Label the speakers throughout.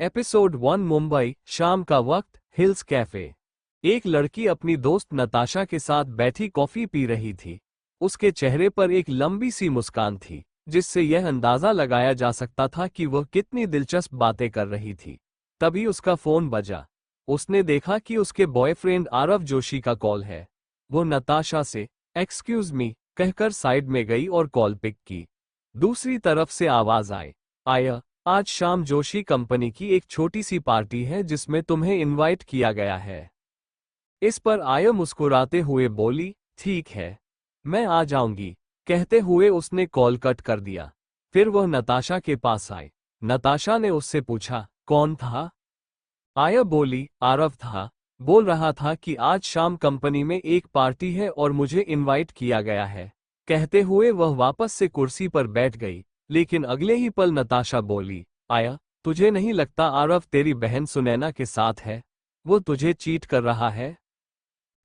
Speaker 1: Episode 1 Mumbai, शाम का वक्त, हिल्स कैफे। एक लड़की अपनी दोस्त नताशा के साथ बैठी कॉफी पी रही थी। उसके चेहरे पर एक लंबी सी मुस्कान थी, जिससे यह अंदाजा लगाया जा सकता था कि वह कितनी दिलचस्प बातें कर रही थी। तभी उसका फोन बजा। उसने देखा कि उसके बॉयफ्रेंड आरव जोशी का कॉल है। वो नताशा से "एक्सक्यूज मी" कहकर साइड में गई और कॉल पिक की। दूसरी तरफ से आवाज आया, आज शाम जोशी कंपनी की एक छोटी सी पार्टी है जिसमें तुम्हें इनवाइट किया गया है। इस पर आया मुस्कुराते हुए बोली, ठीक है, मैं आ जाऊंगी। कहते हुए उसने कॉल कट कर दिया। फिर वह नताशा के पास आई। नताशा ने उससे पूछा, कौन था? आया बोली, आरव था। बोल रहा था कि आज शाम कंपनी में एक पार्टी है और मुझे इनवाइट किया गया है। कहते हुए वह वापस से कुर्सी पर बैठ गई। लेकिन अगले ही पल नताशा बोली, आया, तुझे नहीं लगता आरव तेरी बहन सुनैना के साथ है? वो तुझे चीट कर रहा है?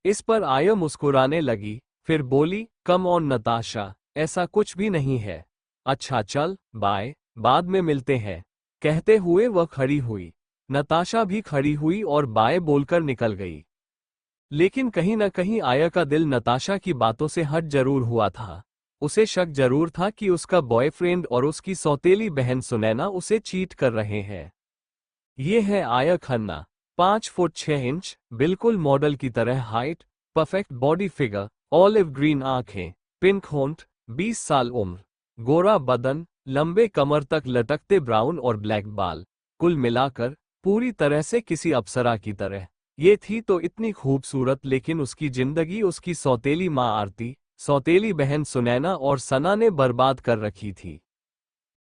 Speaker 1: इस पर आया मुस्कुराने लगी, फिर बोली, कम ऑन नताशा, ऐसा कुछ भी नहीं है। अच्छा चल, बाय, बाद में मिलते हैं। कहते हुए वह खड़ी हुई। नताशा भी खड़ी हुई और बाय बोलकर निकल गई। लेकिन कहीं न कहीं आया का दिल नताशा की बातों से हट जरूर हुआ था। उसे शक जरूर था कि उसका बॉयफ्रेंड और उसकी सौतेली बहन सुनैना उसे चीट कर रहे हैं। ये है आया खन्ना। 5 फुट 6 इंच, बिल्कुल मॉडल की तरह height, perfect body figure, olive green आंखें, पिंक होंठ, 20 साल उम्र, गोरा बदन, लंबे कमर तक लटकते ब्राउन और ब्लैक बाल। कुल मिलाकर पूरी तरह से किसी अप्सरा की तरह। ये थी तो इतनी खूबसूरत, लेकिन उसकी जिंदगी उसकी सौतेली माँ आरती, सौतेली बहन सुनैना और सना ने बर्बाद कर रखी थी।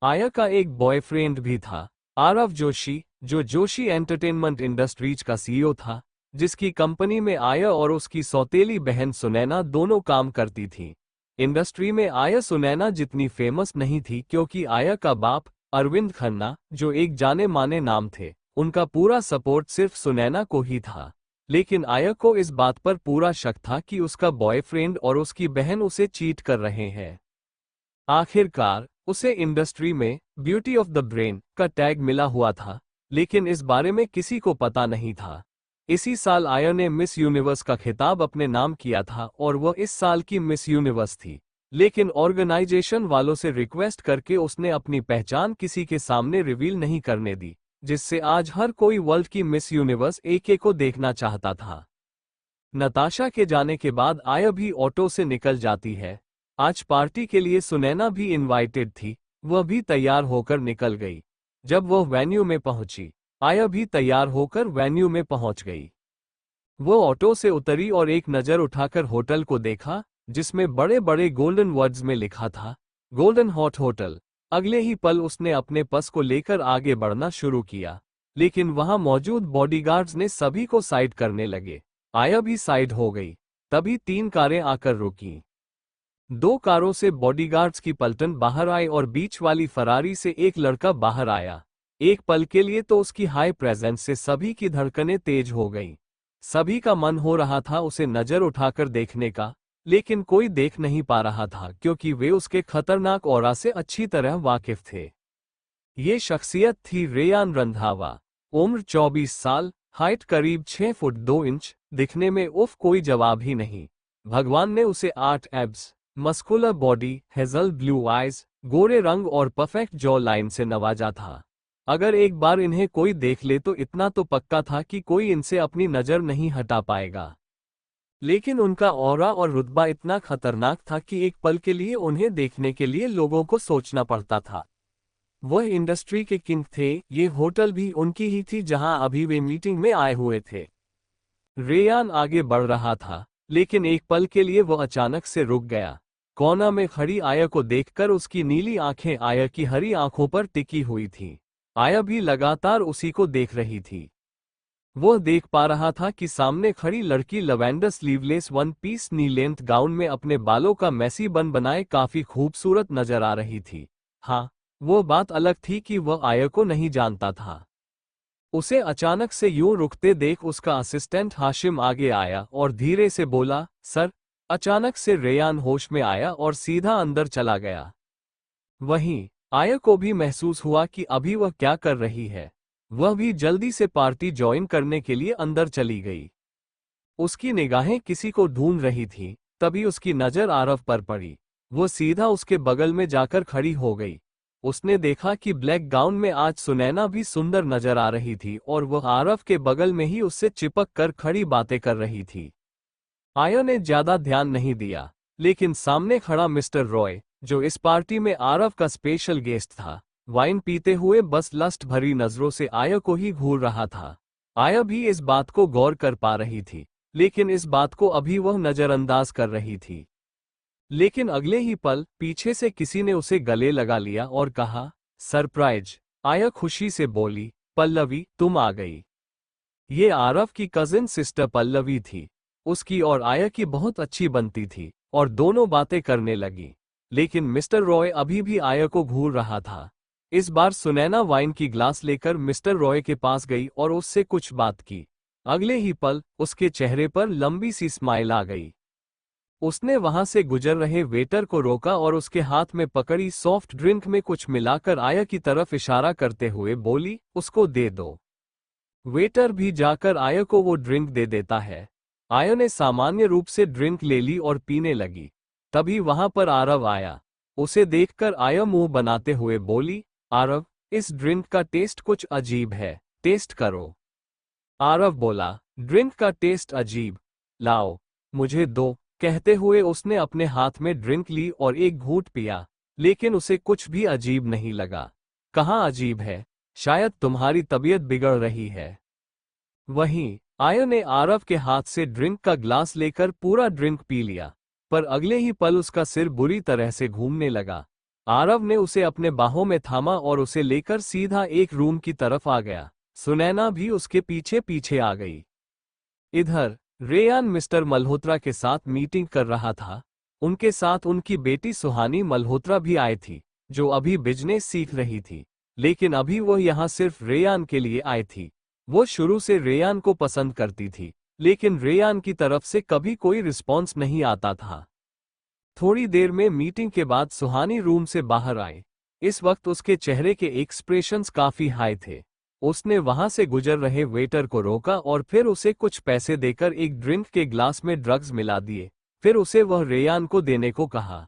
Speaker 1: आया का एक बॉयफ्रेंड भी था, आरव जोशी, जो जोशी एंटरटेनमेंट इंडस्ट्रीज का सीईओ था, जिसकी कंपनी में आया और उसकी सौतेली बहन सुनैना दोनों काम करती थी। इंडस्ट्री में आया सुनैना जितनी फेमस नहीं थी, क्योंकि आया का बाप अरविंद खन्ना, जो एक जाने माने नाम थे, उनका पूरा सपोर्ट सिर्फ सुनैना को ही था। लेकिन आया को इस बात पर पूरा शक था कि उसका बॉयफ्रेंड और उसकी बहन उसे चीट कर रहे हैं। आखिरकार उसे इंडस्ट्री में ब्यूटी ऑफ द ब्रेन का टैग मिला हुआ था, लेकिन इस बारे में किसी को पता नहीं था। इसी साल आया ने मिस यूनिवर्स का खिताब अपने नाम किया था और वह इस साल की मिस यूनिवर्स थी। लेकिन ऑर्गेनाइजेशन वालों से रिक्वेस्ट करके उसने अपनी पहचान किसी के सामने रिवील नहीं करने दी, जिससे आज हर कोई वर्ल्ड की मिस यूनिवर्स एके को देखना चाहता था। नताशा के जाने के बाद आया भी ऑटो से निकल जाती है। आज पार्टी के लिए सुनैना भी इनवाइटेड थी, वह भी तैयार होकर निकल गई। जब वह वेन्यू में पहुंची, आया भी तैयार होकर वेन्यू में पहुंच गई। वो ऑटो से उतरी और एक नज़र उठाकर होटल को देखा, जिसमें बड़े बड़े गोल्डन वर्ड्स में लिखा था, गोल्डन हॉट होटल। अगले ही पल उसने अपने पर्स को लेकर आगे बढ़ना शुरू किया, लेकिन वहां मौजूद बॉडीगार्ड्स ने सभी को साइड करने लगे। आया भी साइड हो गई। तभी 3 कारें आकर रुकीं। 2 कारों से बॉडीगार्ड्स की पलटन बाहर आई और बीच वाली फरारी से एक लड़का बाहर आया। एक पल के लिए तो उसकी हाई प्रेजेंस से सभी की धड़कनें तेज हो गईं। सभी का मन हो रहा था उसे नजर उठाकर देखने का, लेकिन कोई देख नहीं पा रहा था, क्योंकि वे उसके खतरनाक ऑरा से अच्छी तरह वाकिफ थे। ये शख्सियत थी रेयान रंधावा। उम्र 24 साल, हाइट करीब 6 फुट 2 इंच, दिखने में उफ कोई जवाब ही नहीं। भगवान ने उसे 8 abs, muscular body, hazel blue eyes, गोरे रंग और परफेक्ट जॉ लाइन से नवाजा था। अगर एक बार इन्हें कोई देख ले तो इतना तो पक्का था कि कोई इनसे अपनी नजर नहीं हटा पाएगा। लेकिन उनका ऑरा और रुतबा इतना खतरनाक था कि एक पल के लिए उन्हें देखने के लिए लोगों को सोचना पड़ता था। वह इंडस्ट्री के किंग थे, ये होटल भी उनकी ही थी जहां अभी वे मीटिंग में आए हुए थे। रेयान आगे बढ़ रहा था, लेकिन एक पल के लिए वह अचानक से रुक गया। कोना में खड़ी आया को देखकर उसकी नीली आंखें आया की हरी आंखों पर टिकी हुई थीं। आया भी लगातार उसी को देख रही थी। वह देख पा रहा था कि सामने खड़ी लड़की lavender sleeveless one piece knee length gown में अपने बालों का मैसी बन बनाए काफी खूबसूरत नजर आ रही थी। हाँ, वो बात अलग थी कि वह आया को नहीं जानता था। उसे अचानक से यूं रुकते देख उसका असिस्टेंट हाशिम आगे आया और धीरे से बोला, सर। अचानक से रेयान होश में आया और सीधा अंदर चला गया। वहीं आया को भी महसूस हुआ कि अभी वह क्या कर रही है। वह भी जल्दी से पार्टी ज्वाइन करने के लिए अंदर चली गई। उसकी निगाहें किसी को ढूंढ रही थीं, तभी उसकी नजर आरव पर पड़ी। वो सीधा उसके बगल में जाकर खड़ी हो गई। उसने देखा कि ब्लैक गाउन में आज सुनैना भी सुंदर नजर आ रही थी और वह आरव के बगल में ही उससे चिपक कर खड़ी बातें कर रही थी। आया ने ज्यादा ध्यान नहीं दिया, लेकिन सामने खड़ा मिस्टर रॉय, जो इस पार्टी में आरव का स्पेशल गेस्ट था, वाइन पीते हुए बस लस्ट भरी नजरों से आया को ही घूर रहा था। आया भी इस बात को गौर कर पा रही थी, लेकिन इस बात को अभी वह नजरअंदाज कर रही थी। लेकिन अगले ही पल पीछे से किसी ने उसे गले लगा लिया और कहा, सरप्राइज। आया खुशी से बोली, पल्लवी तुम आ गई। ये आरव की कजिन सिस्टर पल्लवी थी। उसकी और आया की बहुत अच्छी बनती थी और दोनों बातें करने लगी। लेकिन मिस्टर रॉय अभी भी आया को घूर रहा था। इस बार सुनैना वाइन की ग्लास लेकर मिस्टर रॉय के पास गई और उससे कुछ बात की। अगले ही पल उसके चेहरे पर लंबी सी स्माइल आ गई। उसने वहां से गुजर रहे वेटर को रोका और उसके हाथ में पकड़ी सॉफ्ट ड्रिंक में कुछ मिलाकर आया की तरफ इशारा करते हुए बोली, उसको दे दो। वेटर भी जाकर आया को वो ड्रिंक दे देता है। आया ने सामान्य रूप से ड्रिंक ले ली और पीने लगी। तभी वहां पर आरव आया। उसे देखकर आया मुंह बनाते हुए बोली, आरव, इस ड्रिंक का टेस्ट कुछ अजीब है, टेस्ट करो। आरव बोला, ड्रिंक का टेस्ट अजीब? लाओ, मुझे दो। कहते हुए उसने अपने हाथ में ड्रिंक ली और एक घूंट पिया, लेकिन उसे कुछ भी अजीब नहीं लगा। कहाँ अजीब है, शायद तुम्हारी तबीयत बिगड़ रही है। वहीं आया ने आरव के हाथ से ड्रिंक का ग्लास लेकर पूरा ड्रिंक पी लिया, पर अगले ही पल उसका सिर बुरी तरह से घूमने लगा। आरव ने उसे अपने बाहों में थामा और उसे लेकर सीधा एक रूम की तरफ आ गया। सुनैना भी उसके पीछे पीछे आ गई। इधर रेयान मिस्टर मल्होत्रा के साथ मीटिंग कर रहा था। उनके साथ उनकी बेटी सुहानी मल्होत्रा भी आई थी, जो अभी बिजनेस सीख रही थी। लेकिन अभी वह यहाँ सिर्फ रेयान के लिए आई थी। वो शुरू से रेयान को पसंद करती थी, लेकिन रेयान की तरफ से कभी कोई रिस्पॉन्स नहीं आता था। थोड़ी देर में मीटिंग के बाद सुहानी रूम से बाहर आई। इस वक्त उसके चेहरे के एक्सप्रेशंस काफी हाई थे। उसने वहां से गुजर रहे वेटर को रोका और फिर उसे कुछ पैसे देकर एक ड्रिंक के ग्लास में ड्रग्स मिला दिए। फिर उसे वह रेयान को देने को कहा।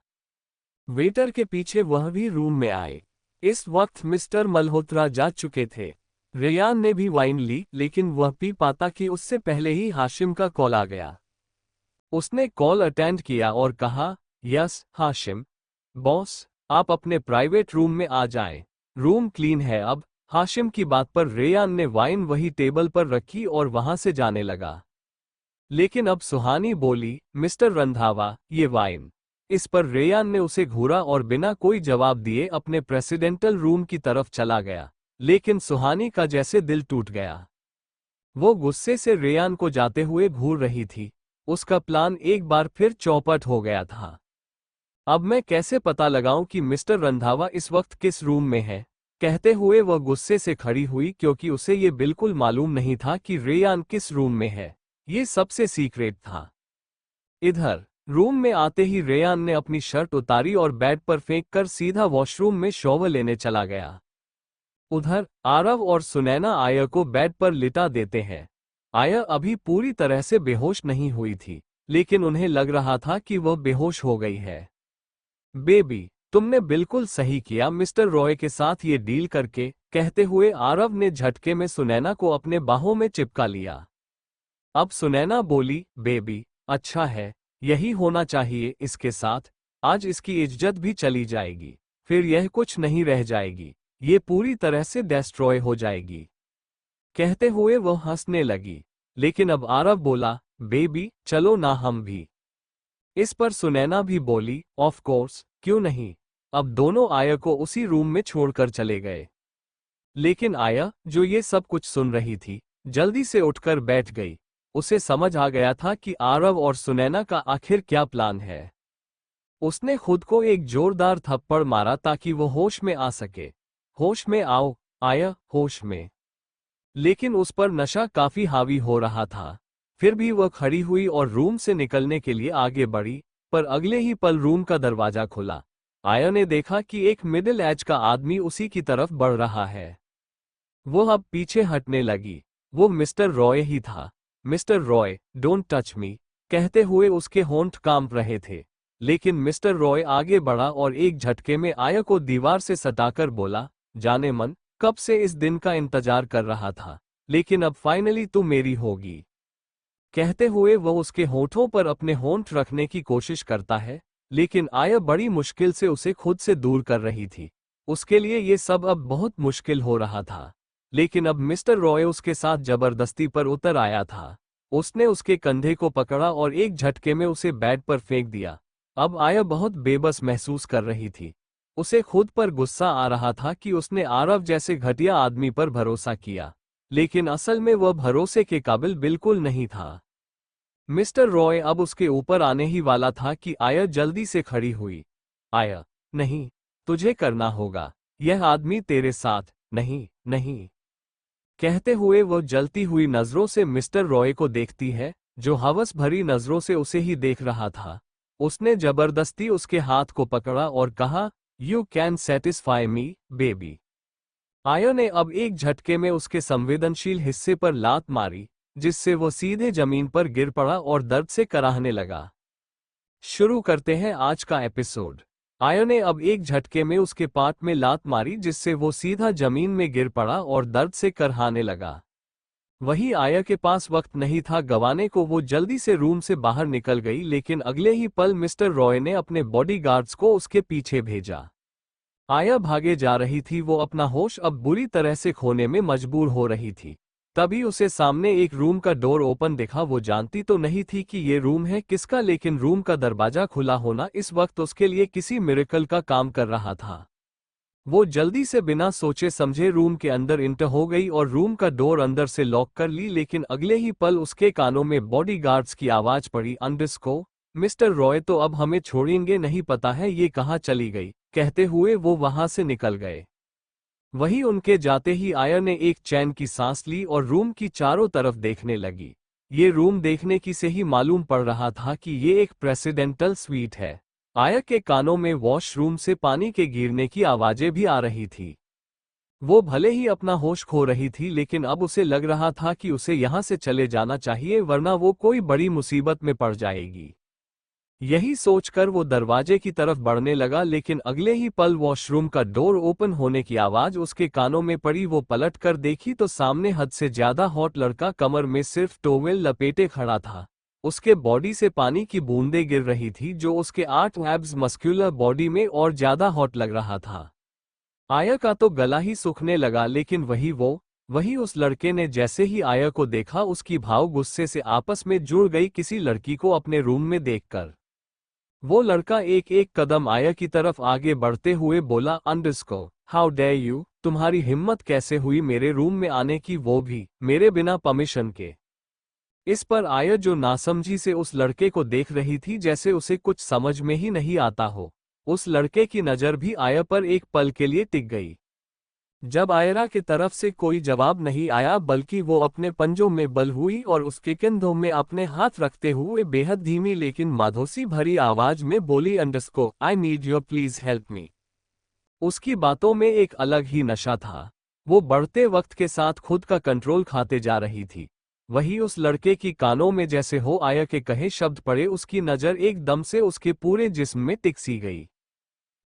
Speaker 1: वेटर के पीछे वह भी रूम में आए। इस वक्त मिस्टर मल्होत्रा जा चुके थे। रेयान ने भी वाइन ली, लेकिन वह पी पाता कि उससे पहले ही हाशिम का कॉल आ गया। उसने कॉल अटेंड किया और कहा, यस हाशिम। बॉस, आप अपने प्राइवेट रूम में आ जाएं। रूम क्लीन है अब। हाशिम की बात पर रेयान ने वाइन वही टेबल पर रखी और वहां से जाने लगा। लेकिन अब सुहानी बोली, मिस्टर रंधावा, ये वाइन। इस पर रेयान ने उसे घूरा और बिना कोई जवाब दिए अपने प्रेसिडेंटल रूम की तरफ चला गया। लेकिन सुहानी का जैसे दिल टूट गया। वो गुस्से से रेयान को जाते हुए घूर रही थी। उसका प्लान एक बार फिर चौपट हो गया था। अब मैं कैसे पता लगाऊं कि मिस्टर रंधावा इस वक्त किस रूम में है? कहते हुए वह गुस्से से खड़ी हुई, क्योंकि उसे ये बिल्कुल मालूम नहीं था कि रेयान किस रूम में है। ये सबसे सीक्रेट था। इधर रूम में आते ही रेयान ने अपनी शर्ट उतारी और बेड पर फेंककर सीधा वॉशरूम में शॉवर लेने चला गया। उधर आरव और सुनैना आया को बेड पर लिटा देते हैं। आया अभी पूरी तरह से बेहोश नहीं हुई थी, लेकिन उन्हें लग रहा था कि वह बेहोश हो गई है। बेबी, तुमने बिल्कुल सही किया मिस्टर रॉय के साथ ये डील करके, कहते हुए आरव ने झटके में सुनैना को अपने बाहों में चिपका लिया। अब सुनैना बोली, बेबी, अच्छा है, यही होना चाहिए इसके साथ। आज इसकी इज्जत भी चली जाएगी, फिर यह कुछ नहीं रह जाएगी, ये पूरी तरह से डिस्ट्रॉय हो जाएगी। कहते हुए वह हंसने लगी। लेकिन अब आरव बोला, बेबी, चलो ना हम भी। इस पर सुनैना भी बोली, ऑफ कोर्स, क्यों नहीं। अब दोनों आया को उसी रूम में छोड़कर चले गए। लेकिन आया, जो ये सब कुछ सुन रही थी, जल्दी से उठकर बैठ गई। उसे समझ आ गया था कि आरव और सुनैना का आखिर क्या प्लान है। उसने खुद को एक जोरदार थप्पड़ मारा ताकि वो होश में आ सके। होश में आओ, आया, होश में। लेकिन उस पर नशा काफी हावी हो रहा था। फिर भी वह खड़ी हुई और रूम से निकलने के लिए आगे बढ़ी, पर अगले ही पल रूम का दरवाजा खुला। आया ने देखा कि एक मिडिल एज का आदमी उसी की तरफ बढ़ रहा है। वो अब पीछे हटने लगी। वो मिस्टर रॉय ही था। Mister Roy, don't touch me, कहते हुए उसके होंठ कांप रहे थे। लेकिन मिस्टर रॉय आगे बढ़ा और एक झटके में आया को दीवार से सटाकर बोला, जाने मन, कब से इस दिन का इंतजार कर रहा था, लेकिन अब फाइनली तू मेरी होगी। कहते हुए वह उसके होठों पर अपने होंठ रखने की कोशिश करता है, लेकिन आया बड़ी मुश्किल से उसे खुद से दूर कर रही थी। उसके लिए ये सब अब बहुत मुश्किल हो रहा था। लेकिन अब मिस्टर रॉय उसके साथ जबरदस्ती पर उतर आया था। उसने उसके कंधे को पकड़ा और एक झटके में उसे बेड पर फेंक दिया। अब आया बहुत बेबस महसूस कर रही थी। उसे खुद पर गुस्सा आ रहा था कि उसने आरव जैसे घटिया आदमी पर भरोसा किया, लेकिन असल में वह भरोसे के काबिल बिल्कुल नहीं था। मिस्टर रॉय अब उसके ऊपर आने ही वाला था कि आया जल्दी से खड़ी हुई। आया, नहीं, तुझे करना होगा, यह आदमी तेरे साथ नहीं नहीं। कहते हुए वो जलती हुई नजरों से मिस्टर रॉय को देखती है, जो हवस भरी नजरों से उसे ही देख रहा था। उसने जबरदस्ती उसके हाथ को पकड़ा और कहा, you can satisfy me, baby. आया ने अब एक झटके में उसके संवेदनशील हिस्से पर लात मारी, जिससे वो सीधे जमीन पर गिर पड़ा और दर्द से कराहने लगा। शुरू करते हैं आज का एपिसोड। आया ने अब एक झटके में उसके पाट में लात मारी, जिससे वो सीधा जमीन में गिर पड़ा और दर्द से करहाने लगा। वहीं आया के पास वक्त नहीं था गंवाने को। वो जल्दी से रूम से बाहर निकल गई, लेकिन अगले ही पल मिस्टर रॉय ने अपने बॉडीगार्ड्स को उसके पीछे भेजा। आया भागे जा रही थी। वो अपना होश अब बुरी तरह से खोने में मजबूर हो रही थी। तभी उसे सामने एक रूम का डोर ओपन दिखा। वो जानती तो नहीं थी कि ये रूम है किसका, लेकिन रूम का दरवाजा खुला होना इस वक्त उसके लिए किसी मिरेकल का काम कर रहा था। वो जल्दी से बिना सोचे समझे रूम के अंदर इंटर हो गई और रूम का डोर अंदर से लॉक कर ली, लेकिन अगले ही पल उसके कानों में बॉडीगार्ड्स की आवाज पड़ी, अंडरस्को, मिस्टर रॉय तो अब हमें छोड़ेंगे नहीं, पता है ये कहाँ चली गई। कहते हुए वो वहां से निकल गए। वहीं उनके जाते ही आया ने एक चैन की सांस ली और रूम की चारों तरफ देखने लगी। ये रूम देखने की से ही मालूम पड़ रहा था कि ये एक प्रेसिडेंटल स्वीट है। आया के कानों में वॉशरूम से पानी के गिरने की आवाजें भी आ रही थी। वो भले ही अपना होश खो रही थी, लेकिन अब उसे लग रहा था कि उसे यहां से चले जाना चाहिए, वरना वो कोई बड़ी मुसीबत में पड़ जाएगी। यही सोचकर वो दरवाजे की तरफ बढ़ने लगा, लेकिन अगले ही पल वॉशरूम का डोर ओपन होने की आवाज उसके कानों में पड़ी। वो पलट कर देखी तो सामने हद से ज्यादा हॉट लड़का कमर में सिर्फ टोवेल लपेटे खड़ा था। उसके बॉडी से पानी की बूंदें गिर रही थी, जो उसके 8 एब्स मस्क्यूलर बॉडी में और ज्यादा हॉट लग रहा था। आया का तो गला ही सूखने लगा, लेकिन वही उस लड़के ने जैसे ही आया को देखा, उसकी भाव गुस्से से आपस में जुड़ गई किसी लड़की को अपने रूम में देखकर। वो लड़का एक एक कदम आया की तरफ आगे बढ़ते हुए बोला, अंडरस्को, हाउ डेयर यू, तुम्हारी हिम्मत कैसे हुई मेरे रूम में आने की, वो भी मेरे बिना परमिशन के। इस पर आया, जो नासमझी से उस लड़के को देख रही थी जैसे उसे कुछ समझ में ही नहीं आता हो। उस लड़के की नजर भी आया पर एक पल के लिए टिक गई। जब आयरा की तरफ से कोई जवाब नहीं आया, बल्कि वो अपने पंजों में बल हुई और उसके कंधों में अपने हाथ रखते हुए बेहद धीमी लेकिन माधोसी भरी आवाज में बोली, अंडरस्को, I need your, please help me. उसकी बातों में एक अलग ही नशा था। वो बढ़ते वक्त के साथ खुद का कंट्रोल खाते जा रही थी। वही उस लड़के की कानों में जैसे हो आया के कहे शब्द पड़े, उसकी नजर एकदम से उसके पूरे जिस्म में टिक सी गई।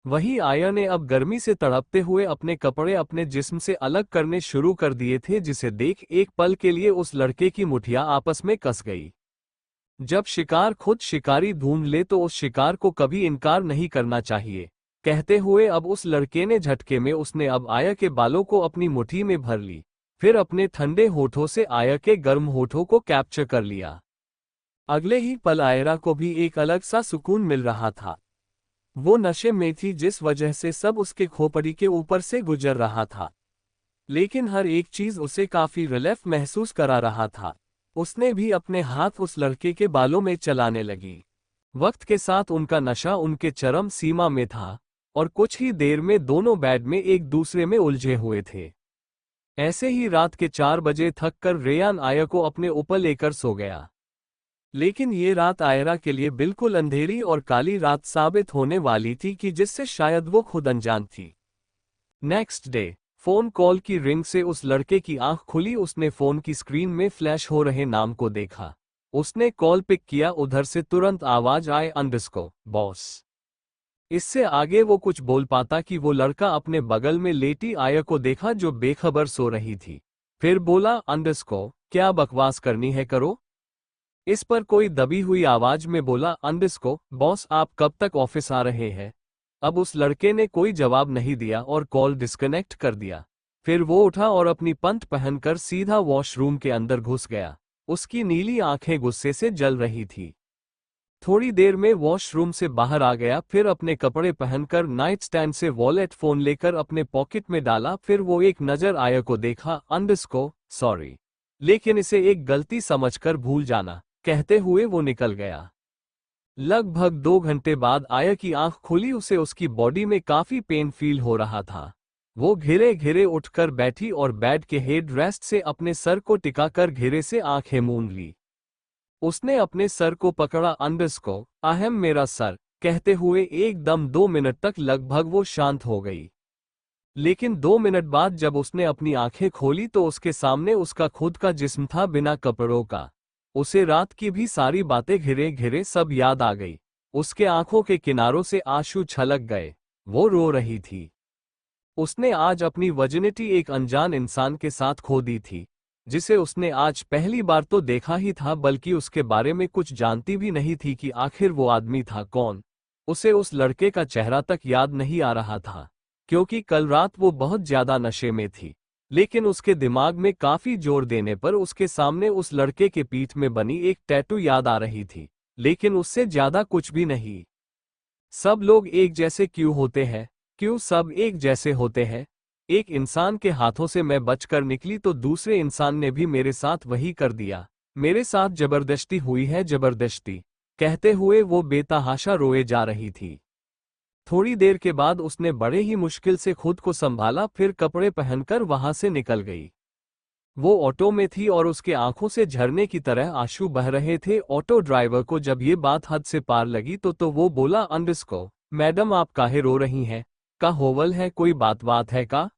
Speaker 1: वही आया ने अब गर्मी से तड़पते हुए अपने कपड़े अपने जिस्म से अलग करने शुरू कर दिए थे, जिसे देख एक पल के लिए उस लड़के की मुठिया आपस में कस गई। जब शिकार खुद शिकारी ढूंढ ले तो उस शिकार को कभी इनकार नहीं करना चाहिए। कहते हुए अब उस लड़के ने झटके में उसने अब आया के बालों को अपनी मुट्ठी में भर ली, फिर अपने ठंडे होठों से आया के गर्म होठों को कैप्चर कर लिया। अगले ही पल आयरा को भी एक अलग सा सुकून मिल रहा था। वो नशे में थी, जिस वजह से सब उसके खोपड़ी के ऊपर से गुजर रहा था, लेकिन हर एक चीज उसे काफी रिलीफ महसूस करा रहा था। उसने भी अपने हाथ उस लड़के के बालों में चलाने लगी। वक्त के साथ उनका नशा उनके चरम सीमा में था और कुछ ही देर में दोनों बेड में एक दूसरे में उलझे हुए थे। ऐसे ही रात के 4 बजे थक कर रेयान आया को अपने ऊपर लेकर सो गया। लेकिन ये रात आयरा के लिए बिल्कुल अंधेरी और काली रात साबित होने वाली थी, कि जिससे शायद वो खुद अनजान थी। नेक्स्ट डे फोन कॉल की रिंग से उस लड़के की आंख खुली। उसने फोन की स्क्रीन में फ्लैश हो रहे नाम को देखा। उसने कॉल पिक किया। उधर से तुरंत आवाज आए, अंडरस्को बॉस। इससे आगे वो कुछ बोल पाता कि वो लड़का अपने बगल में लेटी आया को देखा जो बेखबर सो रही थी। फिर बोला, अंडरस्को क्या बकवास करनी है करो। इस पर कोई दबी हुई आवाज में बोला, अंडरस्को बॉस आप कब तक ऑफिस आ रहे हैं। अब उस लड़के ने कोई जवाब नहीं दिया और कॉल डिस्कनेक्ट कर दिया। फिर वो उठा और अपनी पंत पहनकर सीधा वॉशरूम के अंदर घुस गया। उसकी नीली आंखें गुस्से से जल रही थी। थोड़ी देर में वॉशरूम से बाहर आ गया। फिर अपने कपड़े पहनकर नाइट स्टैंड से वॉलेट फोन लेकर अपने पॉकेट में डाला। फिर वो एक नजर आया को देखा, अंडरस्को सॉरी, लेकिन इसे एक गलती समझकर भूल जाना, कहते हुए वो निकल गया। लगभग 2 घंटे बाद आया की आंख खुली। उसे उसकी बॉडी में काफी पेन फील हो रहा था। वो घिरे घिरे उठकर बैठी और बेड के हेड रेस्ट से अपने सर को टिकाकर घिरे से आंखें मूंद ली। उसने अपने सर को पकड़ा, अंडरस्को अहम मेरा सर, कहते हुए एकदम 2 मिनट तक लगभग वो शांत हो गई। लेकिन 2 मिनट बाद जब उसने अपनी आंखें खोली तो उसके सामने उसका खुद का जिस्म था, बिना कपड़ों का। उसे रात की भी सारी बातें घिरे घिरे सब याद आ गई। उसके आंखों के किनारों से आंसू छलक गए। वो रो रही थी। उसने आज अपनी वर्जिनिटी एक अनजान इंसान के साथ खो दी थी, जिसे उसने आज पहली बार तो देखा ही था बल्कि उसके बारे में कुछ जानती भी नहीं थी कि आखिर वो आदमी था कौन। उसे उस लड़के का चेहरा तक याद नहीं आ रहा था, क्योंकि कल रात वो बहुत ज्यादा नशे में थी। लेकिन उसके दिमाग में काफी जोर देने पर उसके सामने उस लड़के के पीठ में बनी एक टैटू याद आ रही थी, लेकिन उससे ज्यादा कुछ भी नहीं। सब लोग एक जैसे क्यों होते हैं? क्यों सब एक जैसे होते हैं? एक इंसान के हाथों से मैं बचकर निकली तो दूसरे इंसान ने भी मेरे साथ वही कर दिया। मेरे साथ जबरदस्ती हुई है, जबरदस्ती, कहते हुए वो बेतहाशा रोए जा रही थी। थोड़ी देर के बाद उसने बड़े ही मुश्किल से खुद को संभाला। फिर कपड़े पहनकर वहां से निकल गई। वो ऑटो में थी और उसके आंखों से झरने की तरह आंसू बह रहे थे। ऑटो ड्राइवर को जब ये बात हद से पार लगी तो वो बोला, अंडरस्को मैडम आप काहे रो रही हैं? का होवल है, कोई बात है का?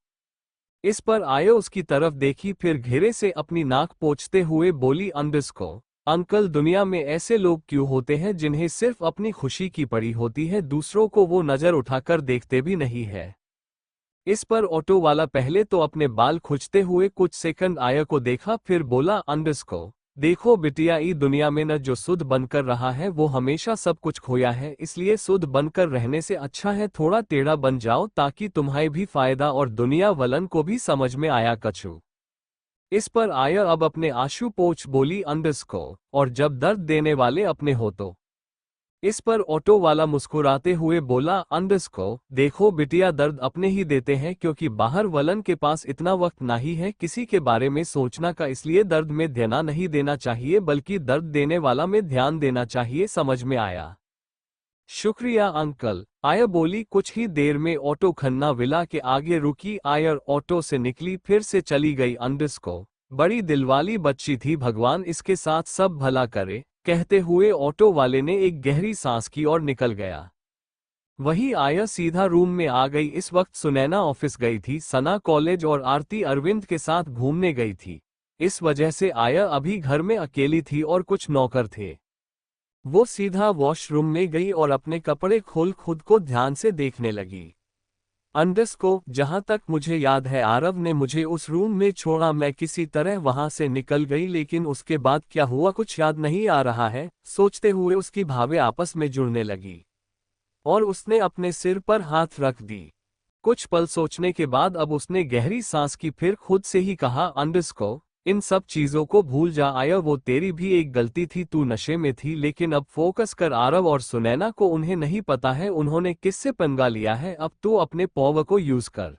Speaker 1: इस पर आयो उसकी तरफ देखी, फिर घेरे से अपनी नाक पोंछते हुए बोली, अंडरस्को अंकल दुनिया में ऐसे लोग क्यों होते हैं जिन्हें सिर्फ अपनी खुशी की पड़ी होती है, दूसरों को वो नजर उठाकर देखते भी नहीं है। इस पर ऑटो वाला पहले तो अपने बाल खुजते हुए कुछ सेकंड आया को देखा, फिर बोला, अंडरस्को देखो बिटिया, ई दुनिया में न जो शुद्ध बनकर रहा है वो हमेशा सब कुछ खोया है, इसलिए शुद्ध बनकर रहने से अच्छा है थोड़ा टेढ़ा बन जाओ ताकि तुम्हारे भी फायदा और दुनिया वालन को भी समझ में आया कछु। इस पर आया अब अपने आंसू पोंछ बोली, अंडरस्को और जब दर्द देने वाले अपने हो तो। इस पर ऑटो वाला मुस्कुराते हुए बोला, अंडरस्को देखो बिटिया, दर्द अपने ही देते हैं क्योंकि बाहर वलन के पास इतना वक्त नहीं है किसी के बारे में सोचना का, इसलिए दर्द में ध्यान नहीं देना चाहिए बल्कि दर्द देने वाला में ध्यान देना चाहिए। समझ में आया? शुक्रिया अंकल, आया बोली। कुछ ही देर में ऑटो खन्ना विला के आगे रुकी। आयर ऑटो से निकली, फिर से चली गई। अंडरस्को बड़ी दिलवाली बच्ची थी, भगवान इसके साथ सब भला करे, कहते हुए ऑटो वाले ने एक गहरी सांस की और निकल गया। वही आया सीधा रूम में आ गई। इस वक्त सुनैना ऑफिस गई थी, सना कॉलेज और आरती अरविंद के साथ घूमने गई थी। इस वजह से आया अभी घर में अकेली थी और कुछ नौकर थे। वो सीधा वॉशरूम में गई और अपने कपड़े खोल खुद को ध्यान से देखने लगी। अंडरस्को जहां तक मुझे याद है आरव ने मुझे उस रूम में छोड़ा, मैं किसी तरह वहां से निकल गई, लेकिन उसके बाद क्या हुआ कुछ याद नहीं आ रहा है। सोचते हुए उसकी भावें आपस में जुड़ने लगी और उसने अपने सिर पर हाथ रख दी। कुछ पल सोचने के बाद अब उसने गहरी सांस की, फिर खुद से ही कहा, अंडरस्को इन सब चीजों को भूल जा, आया वो तेरी भी एक गलती थी, तू नशे में थी, लेकिन अब फोकस कर। आरव और सुनैना को उन्हें नहीं पता है उन्होंने किससे पंगा लिया है, अब तो अपने पॉवर को यूज कर।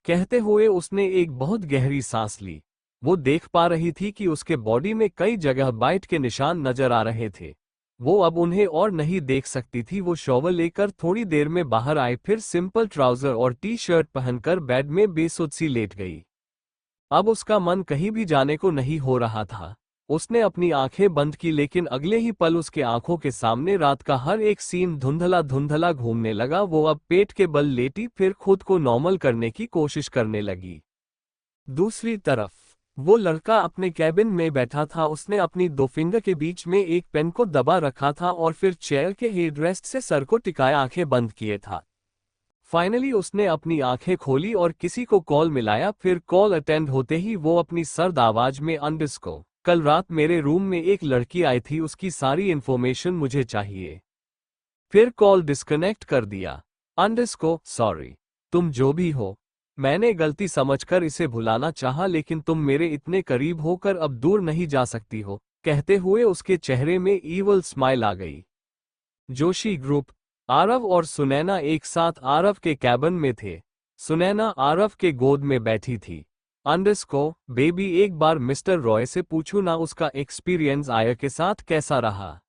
Speaker 1: कहते हुए उसने एक बहुत गहरी सांस ली। वो देख पा रही थी कि उसके बॉडी में कई जगह बाइट के निशान नजर आ रहे थे। वो अब उन्हें और नहीं देख सकती थी। वो शॉवर लेकर थोड़ी देर में बाहर आई, फिर सिंपल ट्राउजर और टी शर्ट पहनकर बेड में बेसुध सी लेट गई। अब उसका मन कहीं भी जाने को नहीं हो रहा था। उसने अपनी आंखें बंद की, लेकिन अगले ही पल उसके आंखों के सामने रात का हर एक सीन धुंधला धुंधला घूमने लगा। वो अब पेट के बल लेटी, फिर खुद को नॉर्मल करने की कोशिश करने लगी। दूसरी तरफ वो लड़का अपने कैबिन में बैठा था। उसने अपनी दो फिंगर के बीच में एक पेन को दबा रखा था और फिर चेयर के हेडरेस्ट से सर को टिकाए आंखें बंद किए था। फाइनली उसने अपनी आंखें खोली और किसी को कॉल मिलाया। फिर कॉल अटेंड होते ही वो अपनी सर्द आवाज में, अंडरस्को, कल रात मेरे रूम में एक लड़की आई थी, उसकी सारी इन्फॉर्मेशन मुझे चाहिए। फिर कॉल डिस्कनेक्ट कर दिया। अंडरस्को, सॉरी, तुम जो भी हो, मैंने गलती समझकर इसे भुलाना चाहा, लेकिन तुम मेरे इतने करीब होकर अब दूर नहीं जा सकती हो। कहते हुए उसके चेहरे में ईवल स्माइल आ गई। जोशी ग्रुप। आरव और सुनैना एक साथ आरव के कैबिन में थे। सुनैना आरव के गोद में बैठी थी। अंडरस्को, बेबी, एक बार मिस्टर रॉय से पूछूं ना, उसका एक्सपीरियंस आया के साथ कैसा रहा?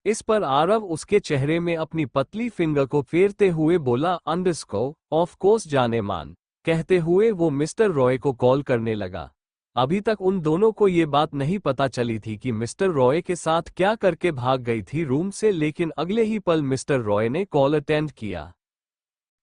Speaker 1: इस पर आरव उसके चेहरे में अपनी पतली फिंगर को फेरते हुए बोला, अंडरस्को, ऑफ कोर्स जाने मान। कहते हुए वो मिस्टर रॉय को कॉल करने लगा। अभी तक उन दोनों को ये बात नहीं पता चली थी कि मिस्टर रॉय के साथ क्या करके भाग गई थी रूम से, लेकिन अगले ही पल मिस्टर रॉय ने कॉल अटेंड किया।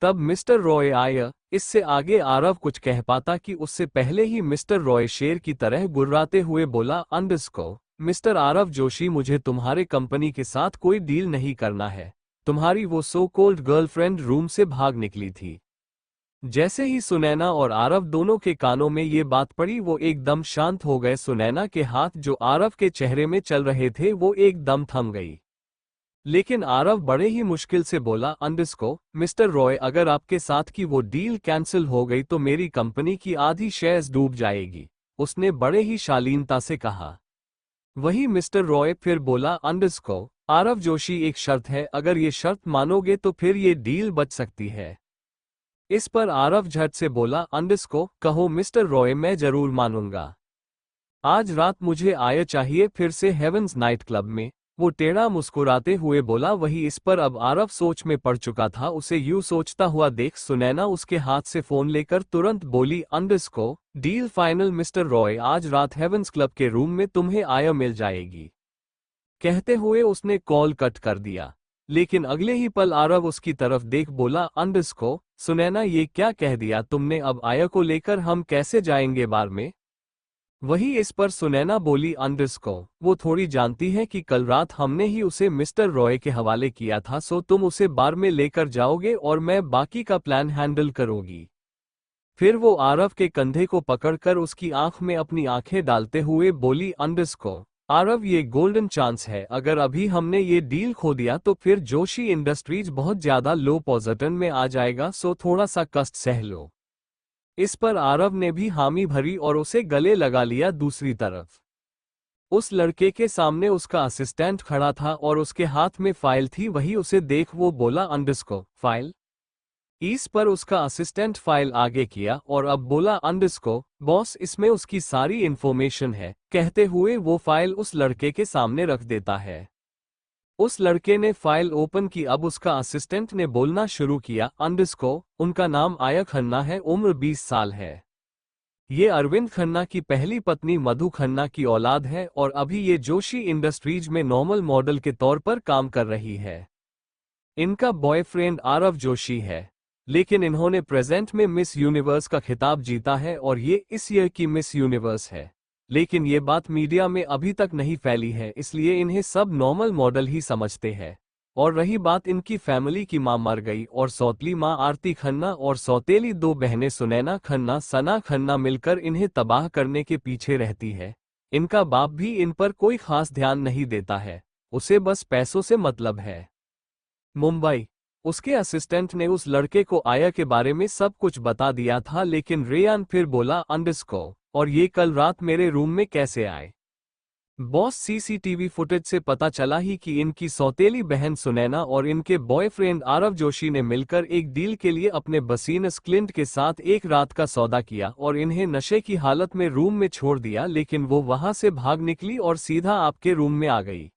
Speaker 1: तब मिस्टर रॉय आया। इससे आगे आरव कुछ कह पाता कि उससे पहले ही मिस्टर रॉय शेर की तरह गुर्राते हुए बोला, अंडरस्को, मिस्टर आरव जोशी, मुझे तुम्हारे कंपनी के साथ कोई डील नहीं करना है। तुम्हारी वो सो कॉल्ड गर्लफ्रेंड रूम से भाग निकली थी। जैसे ही सुनैना और आरव दोनों के कानों में ये बात पड़ी, वो एकदम शांत हो गए। सुनैना के हाथ जो आरव के चेहरे में चल रहे थे वो एकदम थम गई। लेकिन आरव बड़े ही मुश्किल से बोला, अंडरस्को, मिस्टर रॉय, अगर आपके साथ की वो डील कैंसिल हो गई तो मेरी कंपनी की आधी शेयर्स डूब जाएगी। उसने बड़े ही शालीनता से कहा। वही मिस्टर रॉय फिर बोला, अंडरस्को, आरव जोशी, एक शर्त है, अगर ये शर्त मानोगे तो फिर ये डील बच सकती है। इस पर आरव झट से बोला, अंडरस्को, कहो मिस्टर रॉय, मैं जरूर मानूंगा। आज रात मुझे आया चाहिए फिर से हेवंस नाइट क्लब में। वो टेढ़ा मुस्कुराते हुए बोला। वही इस पर अब आरव सोच में पड़ चुका था। उसे यूं सोचता हुआ देख सुनैना उसके हाथ से फोन लेकर तुरंत बोली, अंडरस्को, डील फाइनल मिस्टर रॉय, आज रात हेवंस क्लब के रूम में तुम्हें आया मिल जाएगी। कहते हुए उसने कॉल कट कर दिया। लेकिन अगले ही पल आरव उसकी तरफ देख बोला, अंडरस्को, सुनैना, ये क्या कह दिया तुमने? अब आया को लेकर हम कैसे जाएंगे बार में? वही इस पर सुनैना बोली, अंडरस्को, वो थोड़ी जानती है कि कल रात हमने ही उसे मिस्टर रॉय के हवाले किया था, सो तुम उसे बार में लेकर जाओगे और मैं बाकी का प्लान हैंडल करूंगी। फिर वो आरव के कंधे को पकड़कर उसकी आंख में अपनी आंखें डालते हुए बोली, अंडरस्को, आरव, ये गोल्डन चांस है। अगर अभी हमने ये डील खो दिया तो फिर जोशी इंडस्ट्रीज बहुत ज्यादा लो पोजीशन में आ जाएगा, सो थोड़ा सा कष्ट सह लो। इस पर आरव ने भी हामी भरी और उसे गले लगा लिया। दूसरी तरफ उस लड़के के सामने उसका असिस्टेंट खड़ा था और उसके हाथ में फाइल थी। वही उसे देख वो बोला, अंडरस्को, फाइल? इस पर उसका असिस्टेंट फाइल आगे किया और अब बोला, अंडरस्को, बॉस, इसमें उसकी सारी इन्फॉर्मेशन है। कहते हुए वो फाइल उस लड़के के सामने रख देता है। उस लड़के ने फाइल ओपन की। अब उसका असिस्टेंट ने बोलना शुरू किया, अंडरस्को, उनका नाम आया खन्ना है, उम्र 20 साल है। ये अरविंद खन्ना की पहली पत्नी मधु खन्ना की औलाद है और अभी ये जोशी इंडस्ट्रीज में नॉर्मल मॉडल के तौर पर काम कर रही है। इनका बॉयफ्रेंड आरव जोशी है, लेकिन इन्होंने प्रेजेंट में मिस यूनिवर्स का खिताब जीता है और ये इस ईयर की मिस यूनिवर्स है। लेकिन ये बात मीडिया में अभी तक नहीं फैली है, इसलिए इन्हें सब नॉर्मल मॉडल ही समझते हैं। और रही बात इनकी फैमिली की, मां मर गई और सौतेली मां आरती खन्ना और सौतेली दो बहनें सुनैना खन्ना, सना खन्ना मिलकर इन्हें तबाह करने के पीछे रहती है। इनका बाप भी इन पर कोई खास ध्यान नहीं देता है, उसे बस पैसों से मतलब है। मुंबई। उसके असिस्टेंट ने उस लड़के को आया के बारे में सब कुछ बता दिया था, लेकिन रेयान फिर बोला, अंडरस्को, और ये कल रात मेरे रूम में कैसे आए? बॉस, सीसीटीवी फुटेज से पता चला ही कि इनकी सौतेली बहन सुनैना और इनके बॉयफ्रेंड आरव जोशी ने मिलकर एक डील के लिए अपने बसीनस क्लिंट के साथ एक रात का सौदा किया और इन्हें नशे की हालत में रूम में छोड़ दिया, लेकिन वो वहां से भाग निकली और सीधा आपके रूम में आ गई।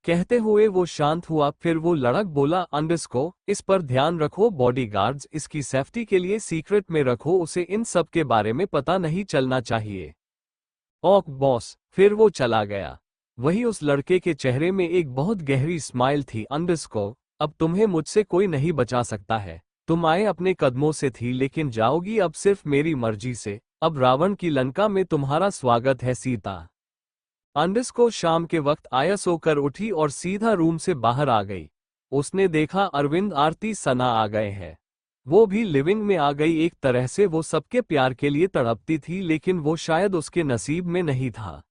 Speaker 1: कहते हुए वो शांत हुआ। फिर वो लड़क बोला, अंडरस्को, इस पर ध्यान रखो, बॉडीगार्ड्स इसकी सेफ्टी के लिए सीक्रेट में रखो, उसे इन सब के बारे में पता नहीं चलना चाहिए। ओक बॉस, फिर वो चला गया। वही उस लड़के के चेहरे में एक बहुत गहरी स्माइल थी। अब तुम्हें मुझसे कोई नहीं बचा सकता है। तुम आए अपने कदमों से थी लेकिन जाओगी अब सिर्फ मेरी मर्जी से। अब रावण की लंका में तुम्हारा स्वागत है सीता। अंडस्को शाम के वक्त आया सोकर उठी और सीधा रूम से बाहर आ गई। उसने देखा अरविंद आरती सना आ गए हैं। वो भी लिविंग में आ गई। एक तरह से वो सबके प्यार के लिए तड़पती थी लेकिन वो शायद उसके नसीब में नहीं था।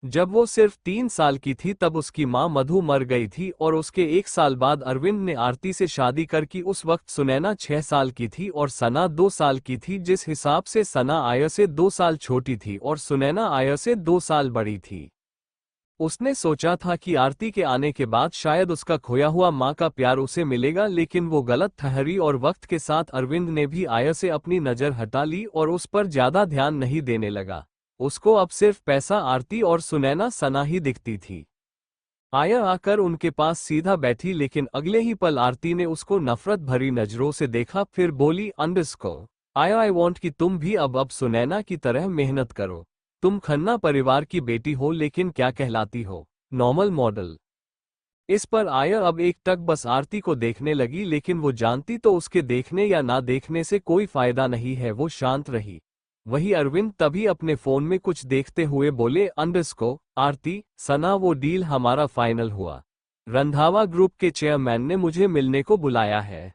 Speaker 1: जब वो सिर्फ 3 साल की थी तब उसकी माँ मधु मर गई थी और उसके 1 साल बाद अरविंद ने आरती से शादी कर की। उस वक्त सुनैना 6 साल की थी और सना 2 साल की थी। जिस हिसाब से सना आया से 2 साल छोटी थी और सुनैना आया से 2 साल बड़ी थी। उसने सोचा था कि आरती के आने के बाद शायद उसका खोया हुआ माँ का प्यार उसे मिलेगा लेकिन वो गलत ठहरी और वक्त के साथ अरविंद ने भी आया से अपनी नज़र हटा ली और उस पर ज्यादा ध्यान नहीं देने लगा। उसको अब सिर्फ पैसा, आरती और सुनैना सना ही दिखती थी। आया आकर उनके पास सीधा बैठी लेकिन अगले ही पल आरती ने उसको नफरत भरी नजरों से देखा। फिर बोली, अंडस्को आया, आई वॉन्ट कि तुम भी अब सुनैना की तरह मेहनत करो। तुम खन्ना परिवार की बेटी हो लेकिन क्या कहलाती हो, नॉर्मल मॉडल। इस पर आया अब एक टक बस आरती को देखने लगी लेकिन वो जानती तो उसके देखने या ना देखने से कोई फायदा नहीं है। वो शांत रही। वही अरविंद तभी अपने फोन में कुछ देखते हुए बोले, अंडस्को आरती सना, वो डील हमारा फाइनल हुआ। रंधावा ग्रुप के चेयरमैन ने मुझे मिलने को बुलाया है।